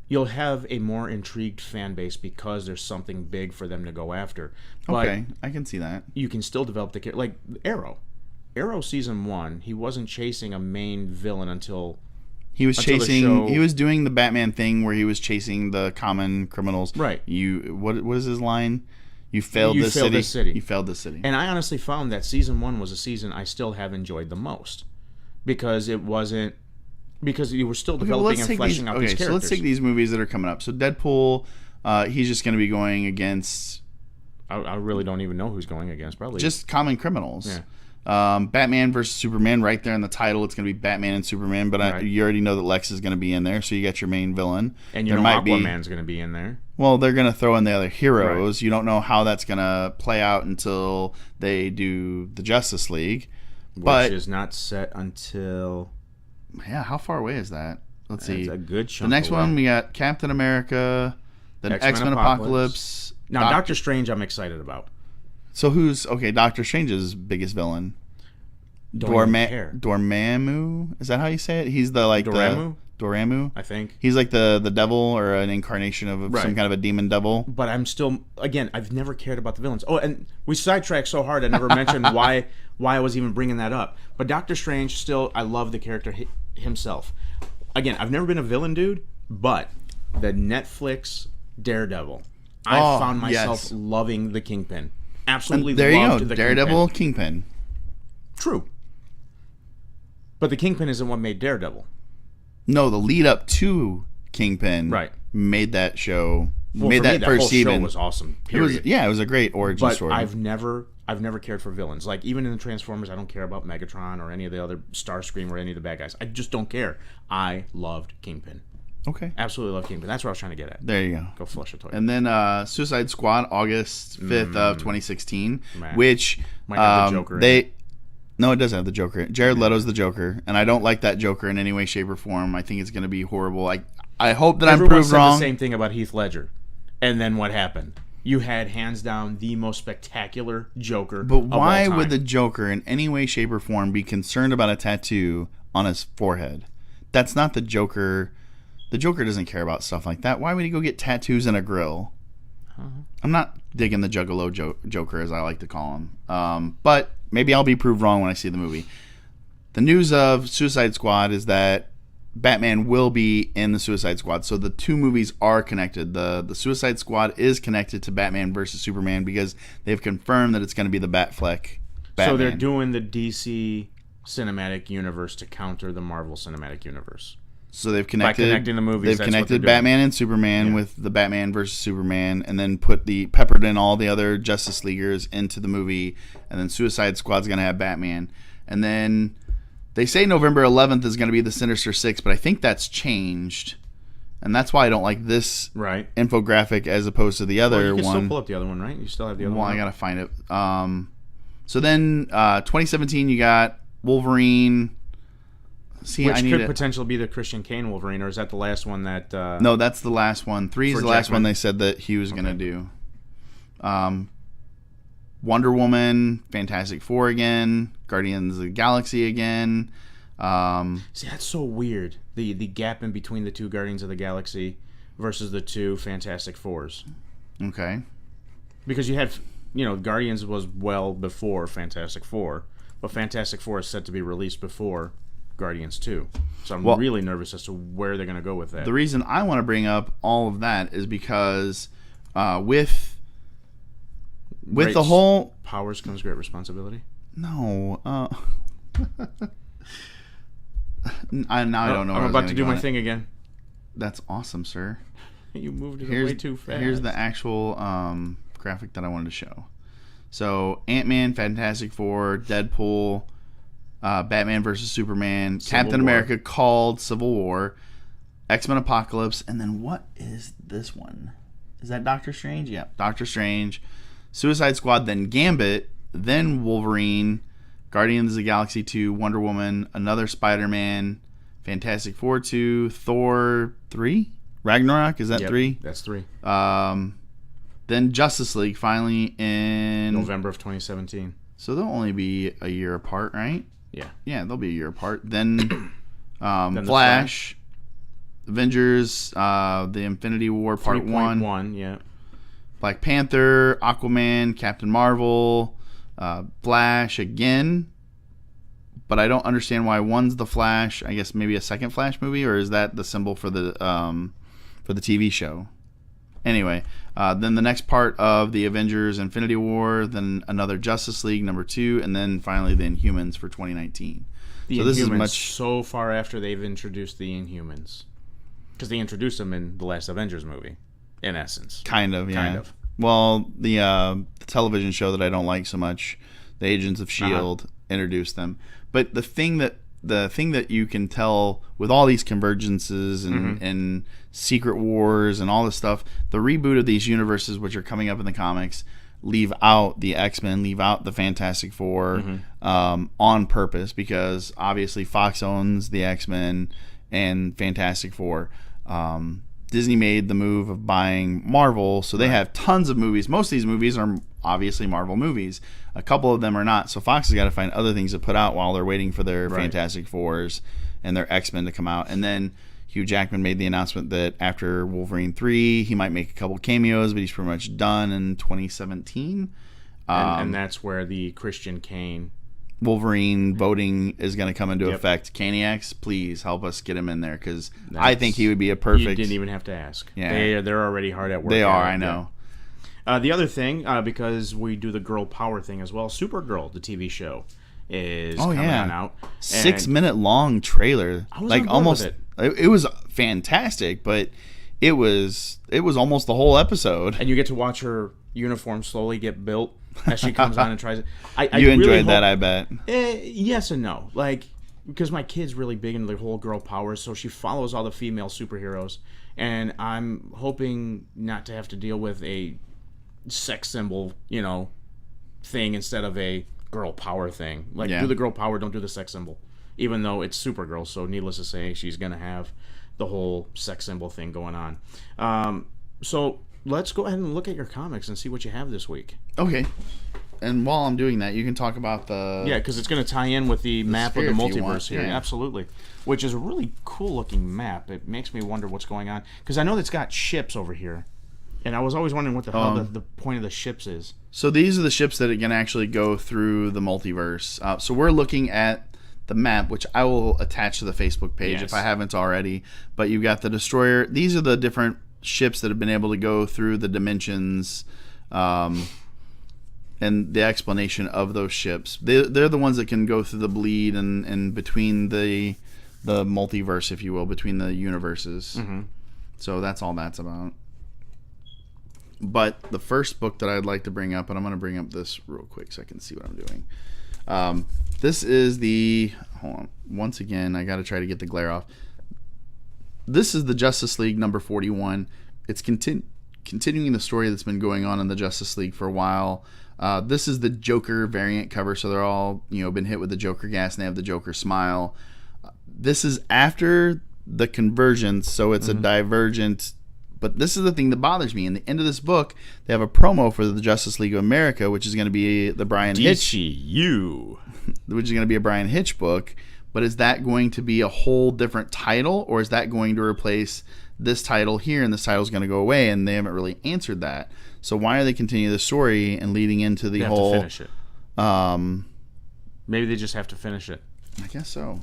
intrigued fan base because there's something big for them to go after. But Okay, I can see that. you can still develop the character. Like Arrow. Arrow season 1, he wasn't chasing a main villain until He was Until the chasing. show- He was doing the Batman thing where he was chasing the common criminals. Right. What is his line? You failed this failed city. this city. You failed this city. And I honestly found that season 1 was a season I still have enjoyed the most because you were still developing and fleshing out these characters. So let's take these movies that are coming up. So Deadpool He's just going to be going against... I really don't even know who's going against. Probably just common criminals. Yeah. Batman versus Superman, right there in the title. It's going to be Batman and Superman, but you already know that Lex is going to be in there, so you got your main villain. And you know Aquaman's going to be in there. Well, they're going to throw in the other heroes. Right. You don't know how that's going to play out until they do the Justice League. Which is not set until... Yeah, how far away is that? Let's see. It's a good chunk The next away. One, we got Captain America, then X-Men Apocalypse. Now, Doctor Strange I'm excited about. So who's... Okay, Doctor Strange's biggest villain. Dormammu? Is that how you say it? He's the Dormammu? I think. He's like the devil or an incarnation of some kind of a demon devil. But I'm still... Again, I've never cared about the villains. Oh, and we sidetracked so hard I never mentioned why I was even bringing that up. But Doctor Strange, still, I love the character himself. Again, I've never been a villain dude, but the Netflix Daredevil... I found myself loving the Kingpin. Absolutely there loved you go. the Daredevil, Kingpin. True. But the Kingpin isn't what made Daredevil. No, the lead up to Kingpin made that show. Made that first season. Show was awesome. Period. It was a great origin story. I've never cared for villains. Like, even in the Transformers, I don't care about Megatron or any of the other Starscream or any of the bad guys. I just don't care. I loved Kingpin. Okay. Absolutely love Kingpin. That's what I was trying to get at. There you go. Go flush a toilet. And then Suicide Squad, August 5th of 2016, which might have the Joker in it. No, it doesn't have the Joker. Jared Leto's the Joker, and I don't like that Joker in any way, shape, or form. I think it's going to be horrible. I hope that Everyone I'm proved said wrong. The same thing about Heath Ledger. And then what happened? You had, hands down, the most spectacular Joker But of all why time. would the Joker in any way, shape, or form be concerned about a tattoo on his forehead? That's not the Joker. The Joker doesn't care about stuff like that. Why would he go get tattoos and a grill? I'm not digging the Juggalo Joker, as I like to call him. But maybe I'll be proved wrong when I see the movie. The news of Suicide Squad is that Batman will be in the Suicide Squad. So the two movies are connected. The Suicide Squad is connected to Batman versus Superman because they've confirmed that it's going to be the Batfleck Batman. So they're doing the DC cinematic universe to counter the Marvel cinematic universe. So they've connected, by connecting the movies. They've connected Batman and Superman with the Batman versus Superman, and then peppered in all the other Justice Leaguers into the movie, and then Suicide Squad's gonna have Batman, and then they say November 11th is gonna be the Sinister Six, but I think that's changed, and that's why I don't like this infographic as opposed to the other you can one. still pull up the other one, right? You still have the other one. Well, I gotta find it. So then 2017, you got Wolverine. Which could potentially be the Christian Kane Wolverine, or is that the last one that... No, that's the last one. 3 is the last one they said that he was going to do. Wonder Woman, Fantastic Four again, Guardians of the Galaxy again. See, that's so weird. The gap in between the two Guardians of the Galaxy versus the two Fantastic Fours. Okay. Because you had, Guardians was well before Fantastic Four, but Fantastic Four is set to be released before Guardians 2. So I'm really nervous as to where they're going to go with that. The reason I want to bring up all of that is because with the whole... Powers comes great responsibility? No. Now I don't know. I'm about to do my thing again. That's awesome, sir. You moved it way too fast. Here's the actual graphic that I wanted to show. So Ant-Man, Fantastic Four, Deadpool... Batman versus Superman, Captain America called Civil War, X-Men Apocalypse, and then what is this one? Is that Doctor Strange? Yeah, Doctor Strange, Suicide Squad, then Gambit, then Wolverine, Guardians of the Galaxy 2, Wonder Woman, another Spider-Man, Fantastic Four 2, Thor 3? Ragnarok, is that 3? That's 3. Then Justice League finally in... November of 2017. So they'll only be a year apart, right? Yeah, they'll be a year apart. Then, Flash, Avengers, the Infinity War Part 1. 3.1, yeah. Black Panther, Aquaman, Captain Marvel, Flash again. But I don't understand why one's the Flash. I guess maybe a second Flash movie, or is that the symbol for the TV show? Anyway, then the next part of the Avengers Infinity War, then another Justice League number 2, and then finally the Inhumans for 2019. So this is so far after they've introduced the Inhumans. Because they introduced them in the last Avengers movie. in essence. Kind of, yeah. Kind of. Well, the television show that I don't like so much, the Agents of S.H.I.E.L.D., introduced them. But the thing that you can tell with all these convergences and Secret Wars and all this stuff, the reboot of these universes, which are coming up in the comics, leave out the X-Men, leave out the Fantastic Four on purpose, because obviously Fox owns the X-Men and Fantastic Four. Disney made the move of buying Marvel, so they have tons of movies. Most of these movies are obviously Marvel movies. A couple of them are not, so Fox has got to find other things to put out while they're waiting for their Fantastic Fours and their X-Men to come out. And then Hugh Jackman made the announcement that after Wolverine 3, he might make a couple cameos, but he's pretty much done in 2017. And that's where the Christian Kane Wolverine voting is going to come into effect. Caniacs, please help us get him in there, because I think he would be a perfect... You didn't even have to ask. Yeah. They're already hard at work. They are, I know. The other thing, because we do the girl power thing as well, Supergirl, the TV show, is coming on out. 6-minute long trailer. I was like almost with it was fantastic, but it was almost the whole episode. And you get to watch her uniform slowly get built as she comes on and tries it. You enjoyed that, I bet. Yes and no. Like, because my kid's really big into the whole girl power, so she follows all the female superheroes, and I'm hoping not to have to deal with a sex symbol, thing instead of a girl power thing. Like, do the girl power, don't do the sex symbol. Even though it's Supergirl, so needless to say, she's going to have the whole sex symbol thing going on. So let's go ahead and look at your comics and see what you have this week. Okay. And while I'm doing that, you can talk about the... Yeah, because it's going to tie in with the map of the multiverse here. Yeah. Absolutely. Which is a really cool-looking map. It makes me wonder what's going on. Because I know it's got ships over here. And I was always wondering what the hell the point of the ships is. So these are the ships that can actually go through the multiverse. So we're looking at the map, which I will attach to the Facebook page if I haven't already. But you've got the Destroyer. These are the different ships that have been able to go through the dimensions, and the explanation of those ships. They're the ones that can go through the bleed and between the multiverse, if you will, between the universes. So that's all that's about. But the first book that I'd like to bring up, and I'm going to bring up this real quick so I can see what I'm doing. This is hold on. Once again, I got to try to get the glare off. This is the Justice League number 41. It's continuing the story that's been going on in the Justice League for a while. This is the Joker variant cover, so they're all been hit with the Joker gas and they have the Joker smile. This is after the convergence, so it's a divergent. But this is the thing that bothers me. In the end of this book, they have a promo for the Justice League of America, which is going to be the Brian Hitch, DCU, which is going to be a Brian Hitch book. But is that going to be a whole different title, or is that going to replace this title here, and this title is going to go away? And they haven't really answered that. So why are they continuing the story and leading into the whole? They have to finish it. Maybe they just have to finish it. I guess so.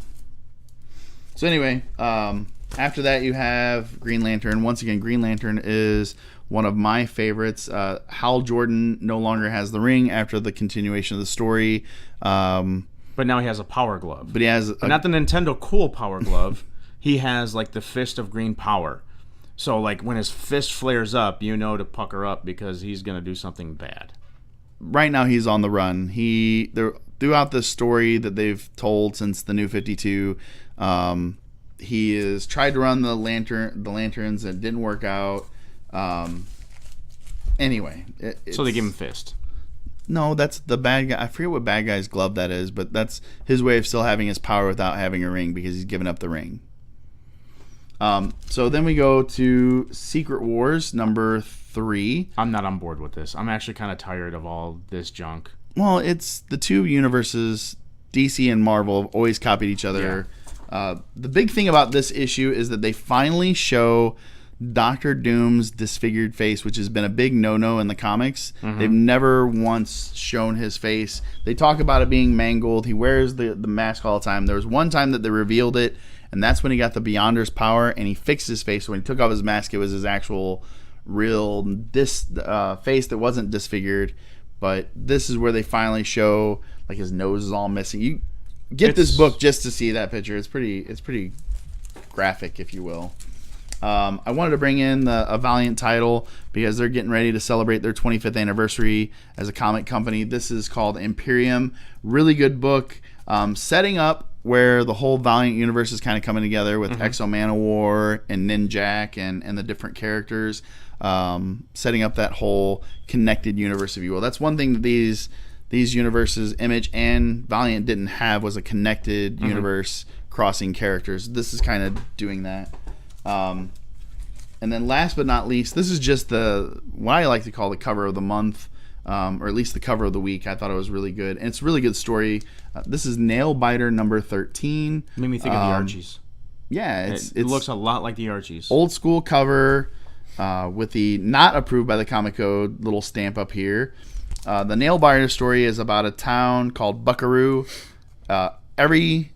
So anyway, after that you have Green Lantern. Once again, Green Lantern is one of my favorites. Hal Jordan no longer has the ring after the continuation of the story. But now he has a power glove. But he has not the Nintendo cool power glove. He has like the fist of green power. So like when his fist flares up, to pucker up because he's going to do something bad. Right now he's on the run. Throughout the story that they've told since the New 52, he has tried to run the lanterns and it didn't work out. Anyway, so they give him fist. No, that's the bad guy. I forget what bad guy's glove that is, but that's his way of still having his power without having a ring because he's given up the ring. So then we go to Secret Wars number 3. I'm not on board with this. I'm actually kind of tired of all this junk. Well, it's the two universes, DC and Marvel, have always copied each other. Yeah. The big thing about this issue is that they finally show Doctor Doom's disfigured face, which has been a big no-no in the comics. They've never once shown his face. They talk about it being mangled. He wears the mask all the time. There was one time that they revealed it, and that's when he got the Beyonder's power, and he fixed his face. So when he took off his mask, it was his actual real face that wasn't disfigured. But this is where they finally show, like, his nose is all missing. You get this book just to see that picture. It's pretty graphic, if you will. I wanted to bring in a Valiant title because they're getting ready to celebrate their 25th anniversary as a comic company. This is called Imperium. Really good book, setting up where the whole Valiant universe is kind of coming together with Exo Manowar and Ninjak and the different characters, setting up that whole connected universe, if you will. That's one thing that these universes, Image and Valiant, didn't have, was a connected universe crossing characters. This is kind of doing that. And then last but not least, this is just what I like to call the cover of the month, or at least the cover of the week. I thought it was really good. And it's a really good story. This is Nailbiter number 13. Made me think of the Archies. Yeah, It looks a lot like the Archies. Old school cover with the not approved by the Comic Code little stamp up here. The Nailbiter story is about a town called Buckaroo. Every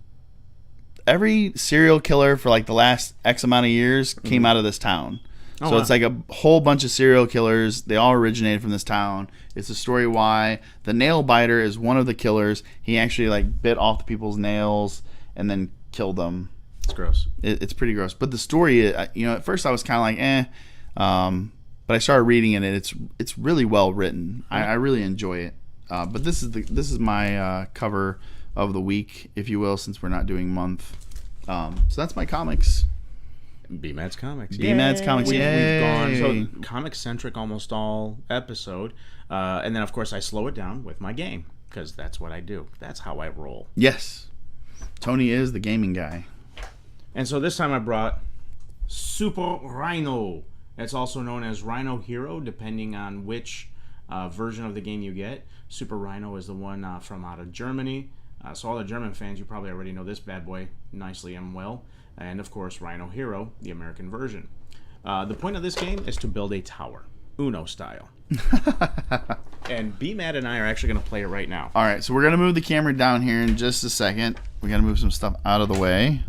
serial killer for like the last X amount of years came out of this town. So it's like a whole bunch of serial killers. They all originated from this town. It's a story why the Nailbiter is one of the killers. He actually like bit off the people's nails and then killed them. It's gross. It's pretty gross. But the story, at first I was kind of like, but I started reading it, and it's really well written. I really enjoy it. But this is my cover of the week, if you will, since we're not doing month. So that's my comics. BMad's Comics. BMad's Comics. We've gone so comic centric almost all episode, and then of course I slow it down with my game because that's what I do. That's how I roll. Yes, Tony is the gaming guy. And so this time I brought Super Rhino. It's also known as Rhino Hero, depending on which version of the game you get. Super Rhino is the one from out of Germany. So all the German fans, you probably already know this bad boy nicely and well. And of course, Rhino Hero, the American version. The point of this game is to build a tower, Uno style. And BMad and I are actually going to play it right now. All right, so we're going to move the camera down here in just a second. We got to move some stuff out of the way.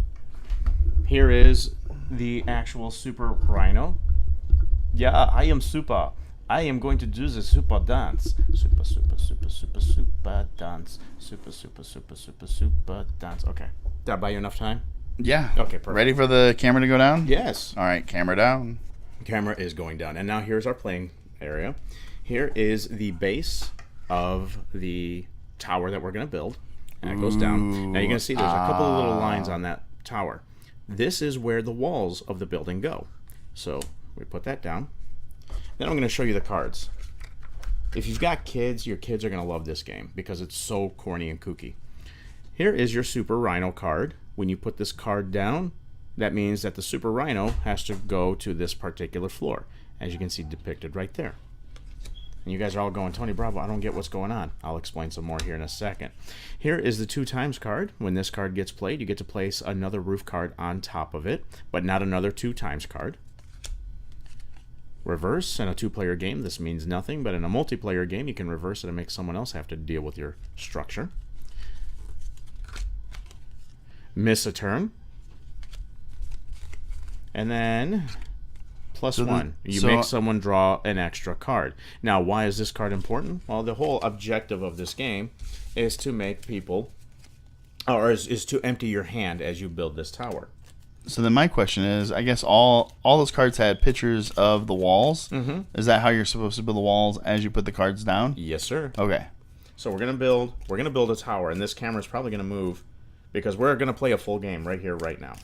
Here is the actual Super Rhino. Yeah, I am super. I am going to do the super dance. Super, super, super, super, super dance. Super, super, super, super, super dance. Okay. Did I buy you enough time? Yeah. Okay, perfect. Ready for the camera to go down? Yes. All right, camera down. Camera is going down. And now here's our playing area. Here is the base of the tower that we're going to build. And it goes down. Now you're going to see there's a couple of little lines on that tower. This is where the walls of the building go. So we put that down. Then I'm going to show you the cards. If you've got kids, your kids are going to love this game because it's so corny and kooky. Here is your Super Rhino card. When you put this card down, that means that the Super Rhino has to go to this particular floor, as you can see depicted right there. And you guys are all going, Tony Bravo, I don't get what's going on. I'll explain some more here in a second. Here is the 2x card. When this card gets played, you get to place another roof card on top of it, but not another 2x card. Reverse. In a 2-player game, this means nothing, but in a multiplayer game, you can reverse it and make someone else have to deal with your structure. Miss a turn. And then +1. You make someone draw an extra card. Now, why is this card important? Well, the whole objective of this game is to make people, or is to empty your hand as you build this tower. So then my question is, I guess all those cards had pictures of the walls. Mm-hmm. Is that how you're supposed to build the walls as you put the cards down? Yes, sir. Okay. So we're gonna build a tower, and this camera's probably gonna move because we're gonna play a full game right here, right now.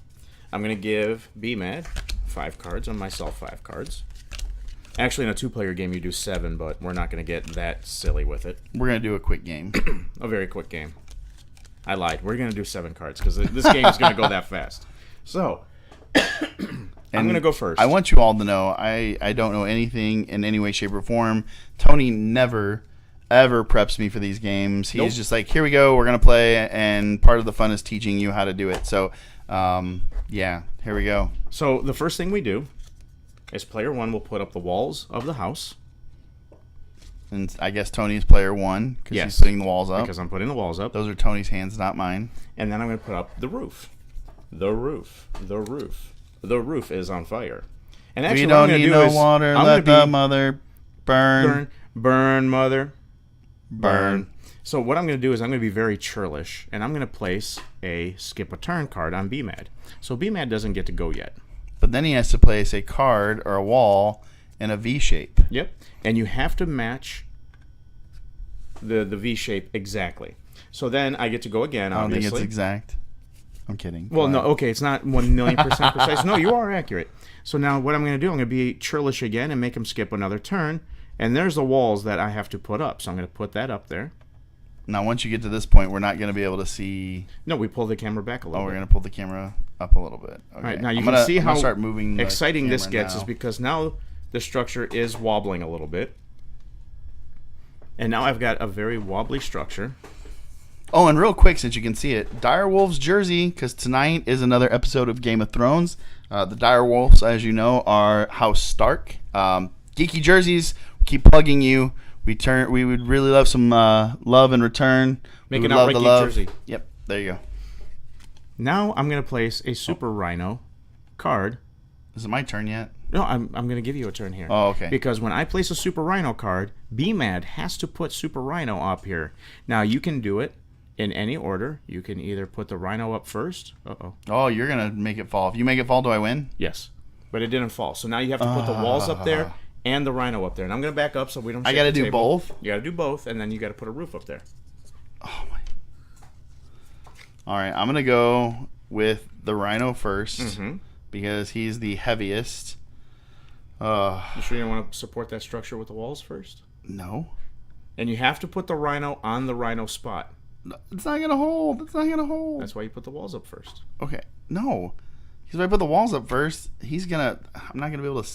I'm gonna give BMad 5 cards and myself 5 cards. Actually, in a 2-player game, you do 7, but we're not gonna get that silly with it. We're gonna do a quick game. A very quick game. I lied. We're gonna do 7 cards because this game is gonna go that fast. So, I'm going to go first. I want you all to know I don't know anything in any way, shape, or form. Tony never, ever preps me for these games. He's just like, here we go, we're going to play, and part of the fun is teaching you how to do it. So, yeah, here we go. So, the first thing we do is player 1 will put up the walls of the house. And I guess Tony's player 1 because he's putting the walls up. Because I'm putting the walls up. Those are Tony's hands, not mine. And then I'm going to put up the roof. The roof is on fire. And actually, we don't need no water. Let the mother burn. Burn, mother. Burn. So what I'm going to do is I'm going to be very churlish, and I'm going to place a skip a turn card on BMad. So BMad doesn't get to go yet. But then he has to place a card or a wall in a V shape. Yep. And you have to match the V shape exactly. So then I get to go again, obviously. I don't think it's exact. I'm kidding. Well, no, okay, it's not 1,000,000% precise. No, you are accurate. So now what I'm going to do, I'm going to be churlish again and make him skip another turn. And there's the walls that I have to put up. So I'm going to put that up there. Now, once you get to this point, we're not going to be able to see... No, we pull the camera back a little bit. We're going to pull the camera up a little bit. Okay. All right, now you can see how start moving exciting this gets now. is because now the structure is wobbling a little bit. And now I've got a very wobbly structure. Oh, and real quick, since you can see it, Direwolves jersey, because tonight is another episode of Game of Thrones. The Direwolves, as you know, are House Stark. Geeky jerseys, keep plugging you. We would really love some love in return. Make an outright geek jersey. Yep, there you go. Now I'm going to place a Super Rhino card. Is it my turn yet? No, I'm going to give you a turn here. Oh, okay. Because when I place a Super Rhino card, BMad has to put Super Rhino up here. Now you can do it in any order. You can either put the Rhino up first. Uh-oh. Oh, you're going to make it fall. If you make it fall, do I win? Yes. But it didn't fall. So now you have to put the walls up there and the Rhino up there. And I'm going to back up so we don't I got to do both? You got to do both, and then you got to put a roof up there. Oh, my. All right, I'm going to go with the Rhino first because he's the heaviest. You sure you don't want to support that structure with the walls first? No. And you have to put the Rhino on the Rhino spot. It's not going to hold. It's not going to hold. That's why you put the walls up first. Okay. No. Because if I put the walls up first, I'm not going to be able to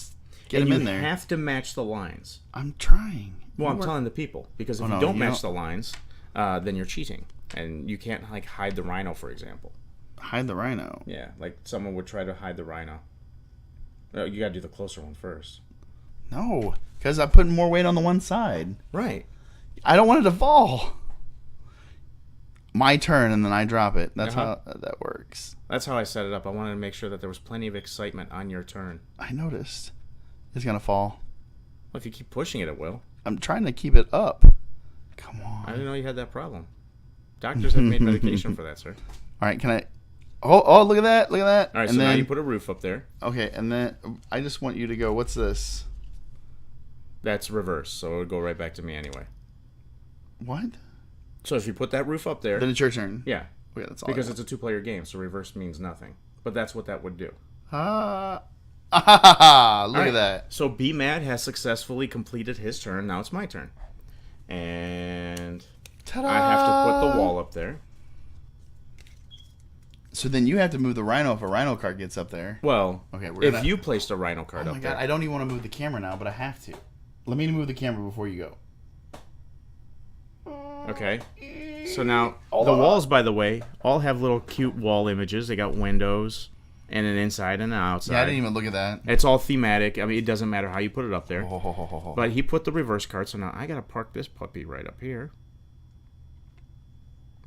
get him in there. You have to match the lines. I'm trying. Well, I'm telling the people. Because if you don't match the lines, then you're cheating. And you can't, like, hide the Rhino, for example. Hide the Rhino? Yeah, like someone would try to hide the Rhino. No, you got to do the closer one first. No, because I'm putting more weight on the one side. Right. I don't want it to fall. My turn, and then I drop it. That's how that works. That's how I set it up. I wanted to make sure that there was plenty of excitement on your turn. I noticed. It's going to fall. Well, if you keep pushing it, it will. I'm trying to keep it up. Come on. I didn't know you had that problem. Doctors have made medication for that, sir. All right, can I... Oh, look at that. Look at that. All right, so now you put a roof up there. Okay, and then I just want you to go, what's this? That's reverse, so it would go right back to me anyway. What? So if you put that roof up there... Then it's your turn. Yeah. Okay, that's all because it's a two-player game, so reverse means nothing. But that's what that would do. Look at that. So BMad has successfully completed his turn. Now it's my turn. And Ta-da! I have to put the wall up there. So then you have to move the Rhino if a Rhino card gets up there. Well, okay, if you placed a Rhino card up there. Oh my god, I don't even want to move the camera now, but I have to. Let me move the camera before you go. Okay. So now, the walls, by the way, all have little cute wall images. They got windows and an inside and an outside. Yeah, I didn't even look at that. It's all thematic. I mean, it doesn't matter how you put it up there. Oh. But he put the reverse card, so now I got to park this puppy right up here.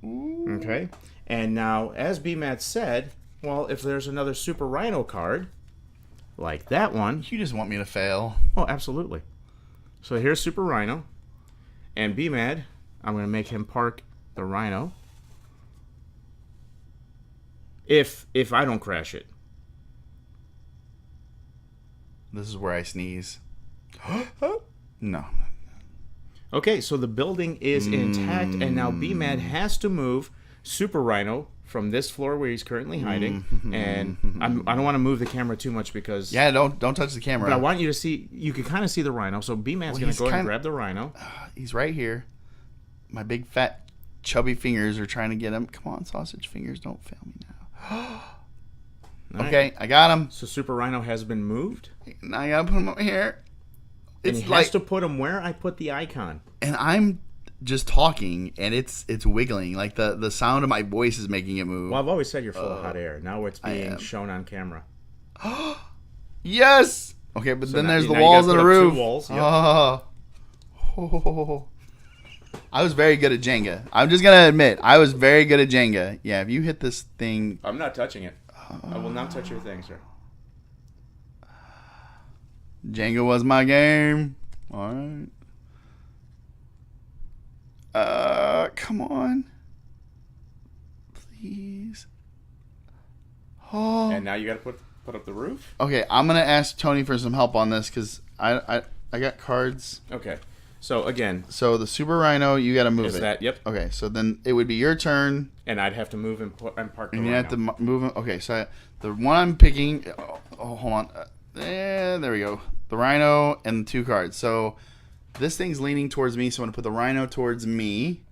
Ooh. Okay. And now, as BMad said, well, if there's another Super Rhino card, like that one... You just want me to fail. Oh, absolutely. So here's Super Rhino. And BMad, I'm going to make him park the Rhino. If I don't crash it. This is where I sneeze. No. Okay, so the building is intact, and now BMad has to move Super Rhino from this floor where he's currently hiding. And I don't want to move the camera too much because... Yeah, don't touch the camera. But I want you to see... You can kind of see the Rhino, so BMad's going to go ahead and grab the Rhino. He's right here. My big, fat, chubby fingers are trying to get him. Come on, sausage fingers, don't fail me now. Okay, right. I got him. So Super Rhino has been moved. Now I got to put him over here. And he has to put him where I put the icon. And I'm just talking, and it's wiggling. Like the sound of my voice is making it move. Well, I've always said you're full of hot air. Now it's being shown on camera. Yes! Okay, but so then there's the now walls and the roof. 2 walls. Yep. Oh. I was very good at Jenga. I'm just going to admit, I was very good at Jenga. Yeah, if you hit this thing... I'm not touching it. I will not touch your thing, sir. Jenga was my game. All right. Come on. Please. Oh. And now you got to put put up the roof. Okay, I'm gonna ask Tony for some help on this because I got cards. Okay. So again, So the Super Rhino, you got to move is it. that? Yep. Okay, so then it would be your turn, And I'd have to move and park the and you Rhino. have to move it. Okay, so the one I'm picking. Oh, hold on. There we go. The Rhino and 2 cards. So this thing's leaning towards me, so I'm gonna put the Rhino towards me,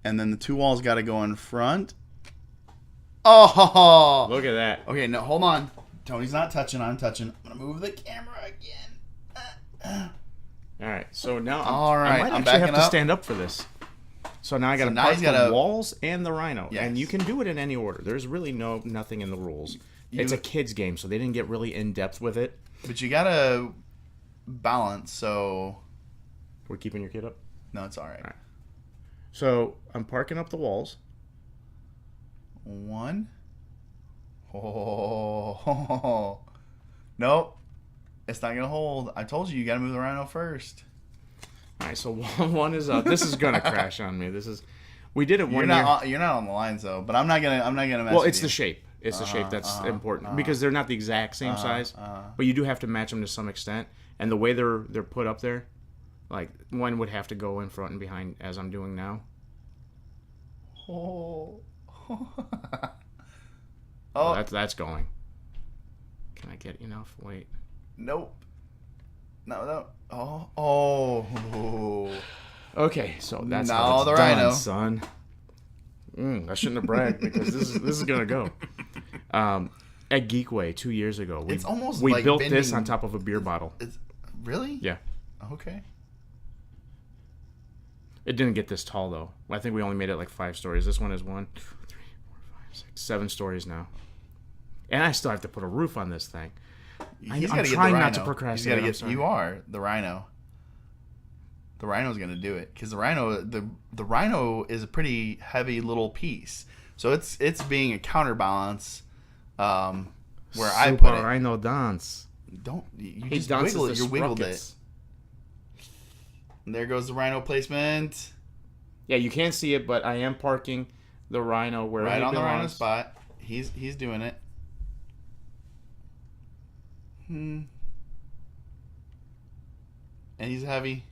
and then the 2 walls got to go in front. Oh, Look at that. okay. No, hold on. Tony's not touching. I'm touching. I'm gonna move the camera again. All right. So now All right, I might I'm actually have backing to up. stand up for this. So now I got to now park he's the gotta- walls and the Rhino. Yes. And you can do it in any order. There's really nothing in the rules. It's a kid's game, so they didn't get really in-depth with it. But you gotta balance. So We're keeping your kid up? no, it's all right. So I'm parking up the walls. 1. Oh, nope. It's not gonna hold. I told you gotta move the Rhino first. All right, so one is up. This is gonna crash on me. We did it one You're year. not. You're not on the lines though. But I'm not gonna mess Well, with it's you. the shape. It's the shape that's important because they're not the exact same size, but you do have to match them to some extent. And the way they're put up there, like one would have to go in front and behind, as I'm doing now. Oh. Oh, that's going. Can I get enough? Wait. Nope. No. Oh. Okay, so that's Now how it's the done, Rhino. son. I shouldn't have bragged because this is gonna go. At Geekway 2 years ago, we like built this bending- on top of a beer bottle. Really? Yeah, Okay. it didn't get this tall though. I think we only made it like 5 stories. This one is 1, 2, 3, 4, 5, 6, 7 stories now, and I still have to put a roof on this thing. I'm trying not to procrastinate. You are the Rhino. The Rhino's gonna do it because the Rhino is a pretty heavy little piece, so it's being a counterbalance. Where I put it. Rhino dance. Don't you He just dances wiggle it? the You wiggled it. sprockets. And there goes the Rhino placement. Yeah, you can't see it, but I am parking the Rhino where Right it on the Rhino belongs. spot. He's doing it. And he's heavy.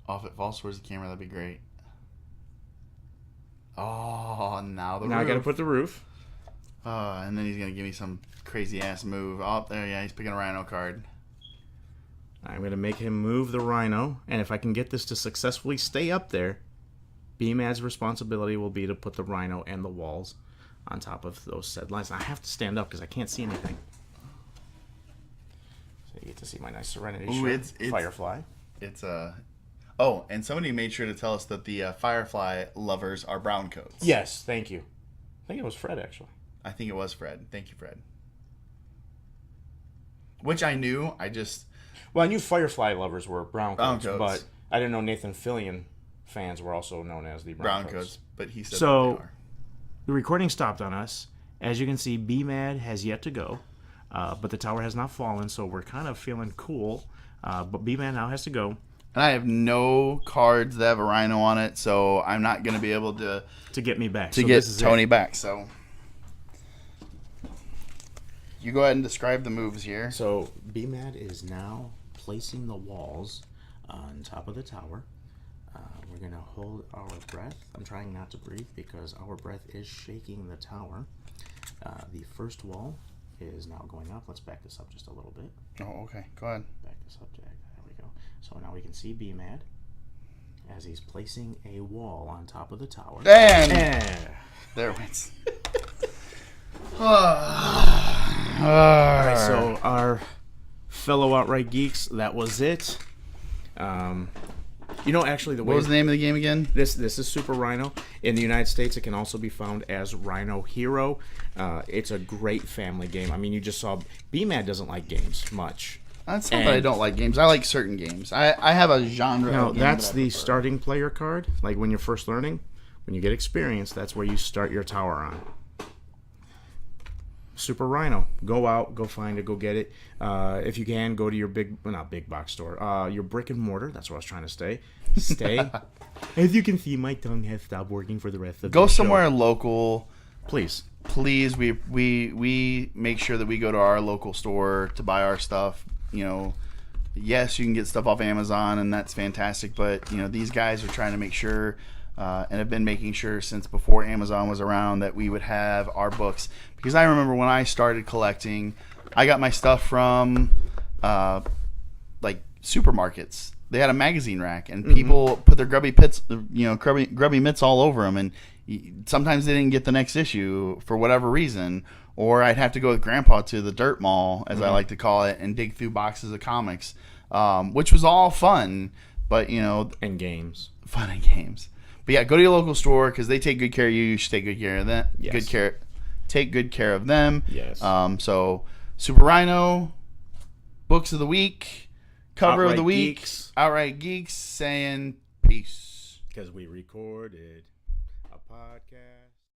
Oh, if it falls towards the camera, that'd be great. Oh, now the Now roof. I got to put the roof. And then he's gonna give me some crazy ass move. Oh, there, yeah, he's picking a Rhino card. I'm going to make him move the Rhino, and if I can get this to successfully stay up there, BMad's responsibility will be to put the Rhino and the walls on top of those said lines. I have to stand up because I can't see anything. So you get to see my nice Serenity Ooh, shirt, it's Firefly. It's Oh, and somebody made sure to tell us that the Firefly lovers are brown coats. Yes, thank you. I think it was Fred, actually. I think it was Fred. Thank you, Fred. Which I knew. Well, I knew Firefly lovers were brown Brown coats, coats. but I didn't know Nathan Fillion fans were also known as the brown coats. But he said So- that they are. The recording stopped on us. As you can see, BMad has yet to go, but the tower has not fallen, so we're kind of feeling cool. But BMad now has to go And I have no cards that have a Rhino on it, so I'm not going to be able to get me back. get this is Tony it. back. So you go ahead and describe the moves here. So BMad is now placing the walls on top of the tower. We're going to hold our breath. I'm trying not to breathe because our breath is shaking the tower. The first wall is now going up. Let's back this up just a little bit. Oh, okay. Go ahead. Back this up, Jack. There we go. So now we can see BMad as he's placing a wall on top of the tower. And there it went. Alright, so our fellow outright geeks, that was it. Actually, What was the name of the game again? This is Super Rhino. In the United States, it can also be found as Rhino Hero. It's a great family game. I mean, you just saw BMad doesn't like games much. That's not that I don't like games. I like certain games. I have a genre. No, of game that's that I the prefer. starting player card. Like when you're first learning, when you get experience, that's where you start your tower on. Super Rhino. Go out, go find it, go get it. If you can, go to your not big box store, your brick and mortar. That's where I was trying to stay. As you can see, my tongue has stopped working for the rest of the Go show. somewhere local. Please. please, we make sure that we go to our local store to buy our stuff. Yes, you can get stuff off Amazon, and that's fantastic. But these guys are trying to make sure, and have been making sure since before Amazon was around, that we would have our books. Because I remember when I started collecting, I got my stuff from like supermarkets. They had a magazine rack, and people put their grubby mitts all over them, and sometimes they didn't get the next issue for whatever reason. Or I'd have to go with Grandpa to the dirt mall, as I like to call it, and dig through boxes of comics, which was all fun, but and games, fun and games. But yeah, go to your local store because they take good care of you. You should take good care of them. Yes. Take good care of them. Yes. So Super Rhino, books of the week, cover of the week, Geeks. Outright Geeks saying peace Because we recorded a podcast.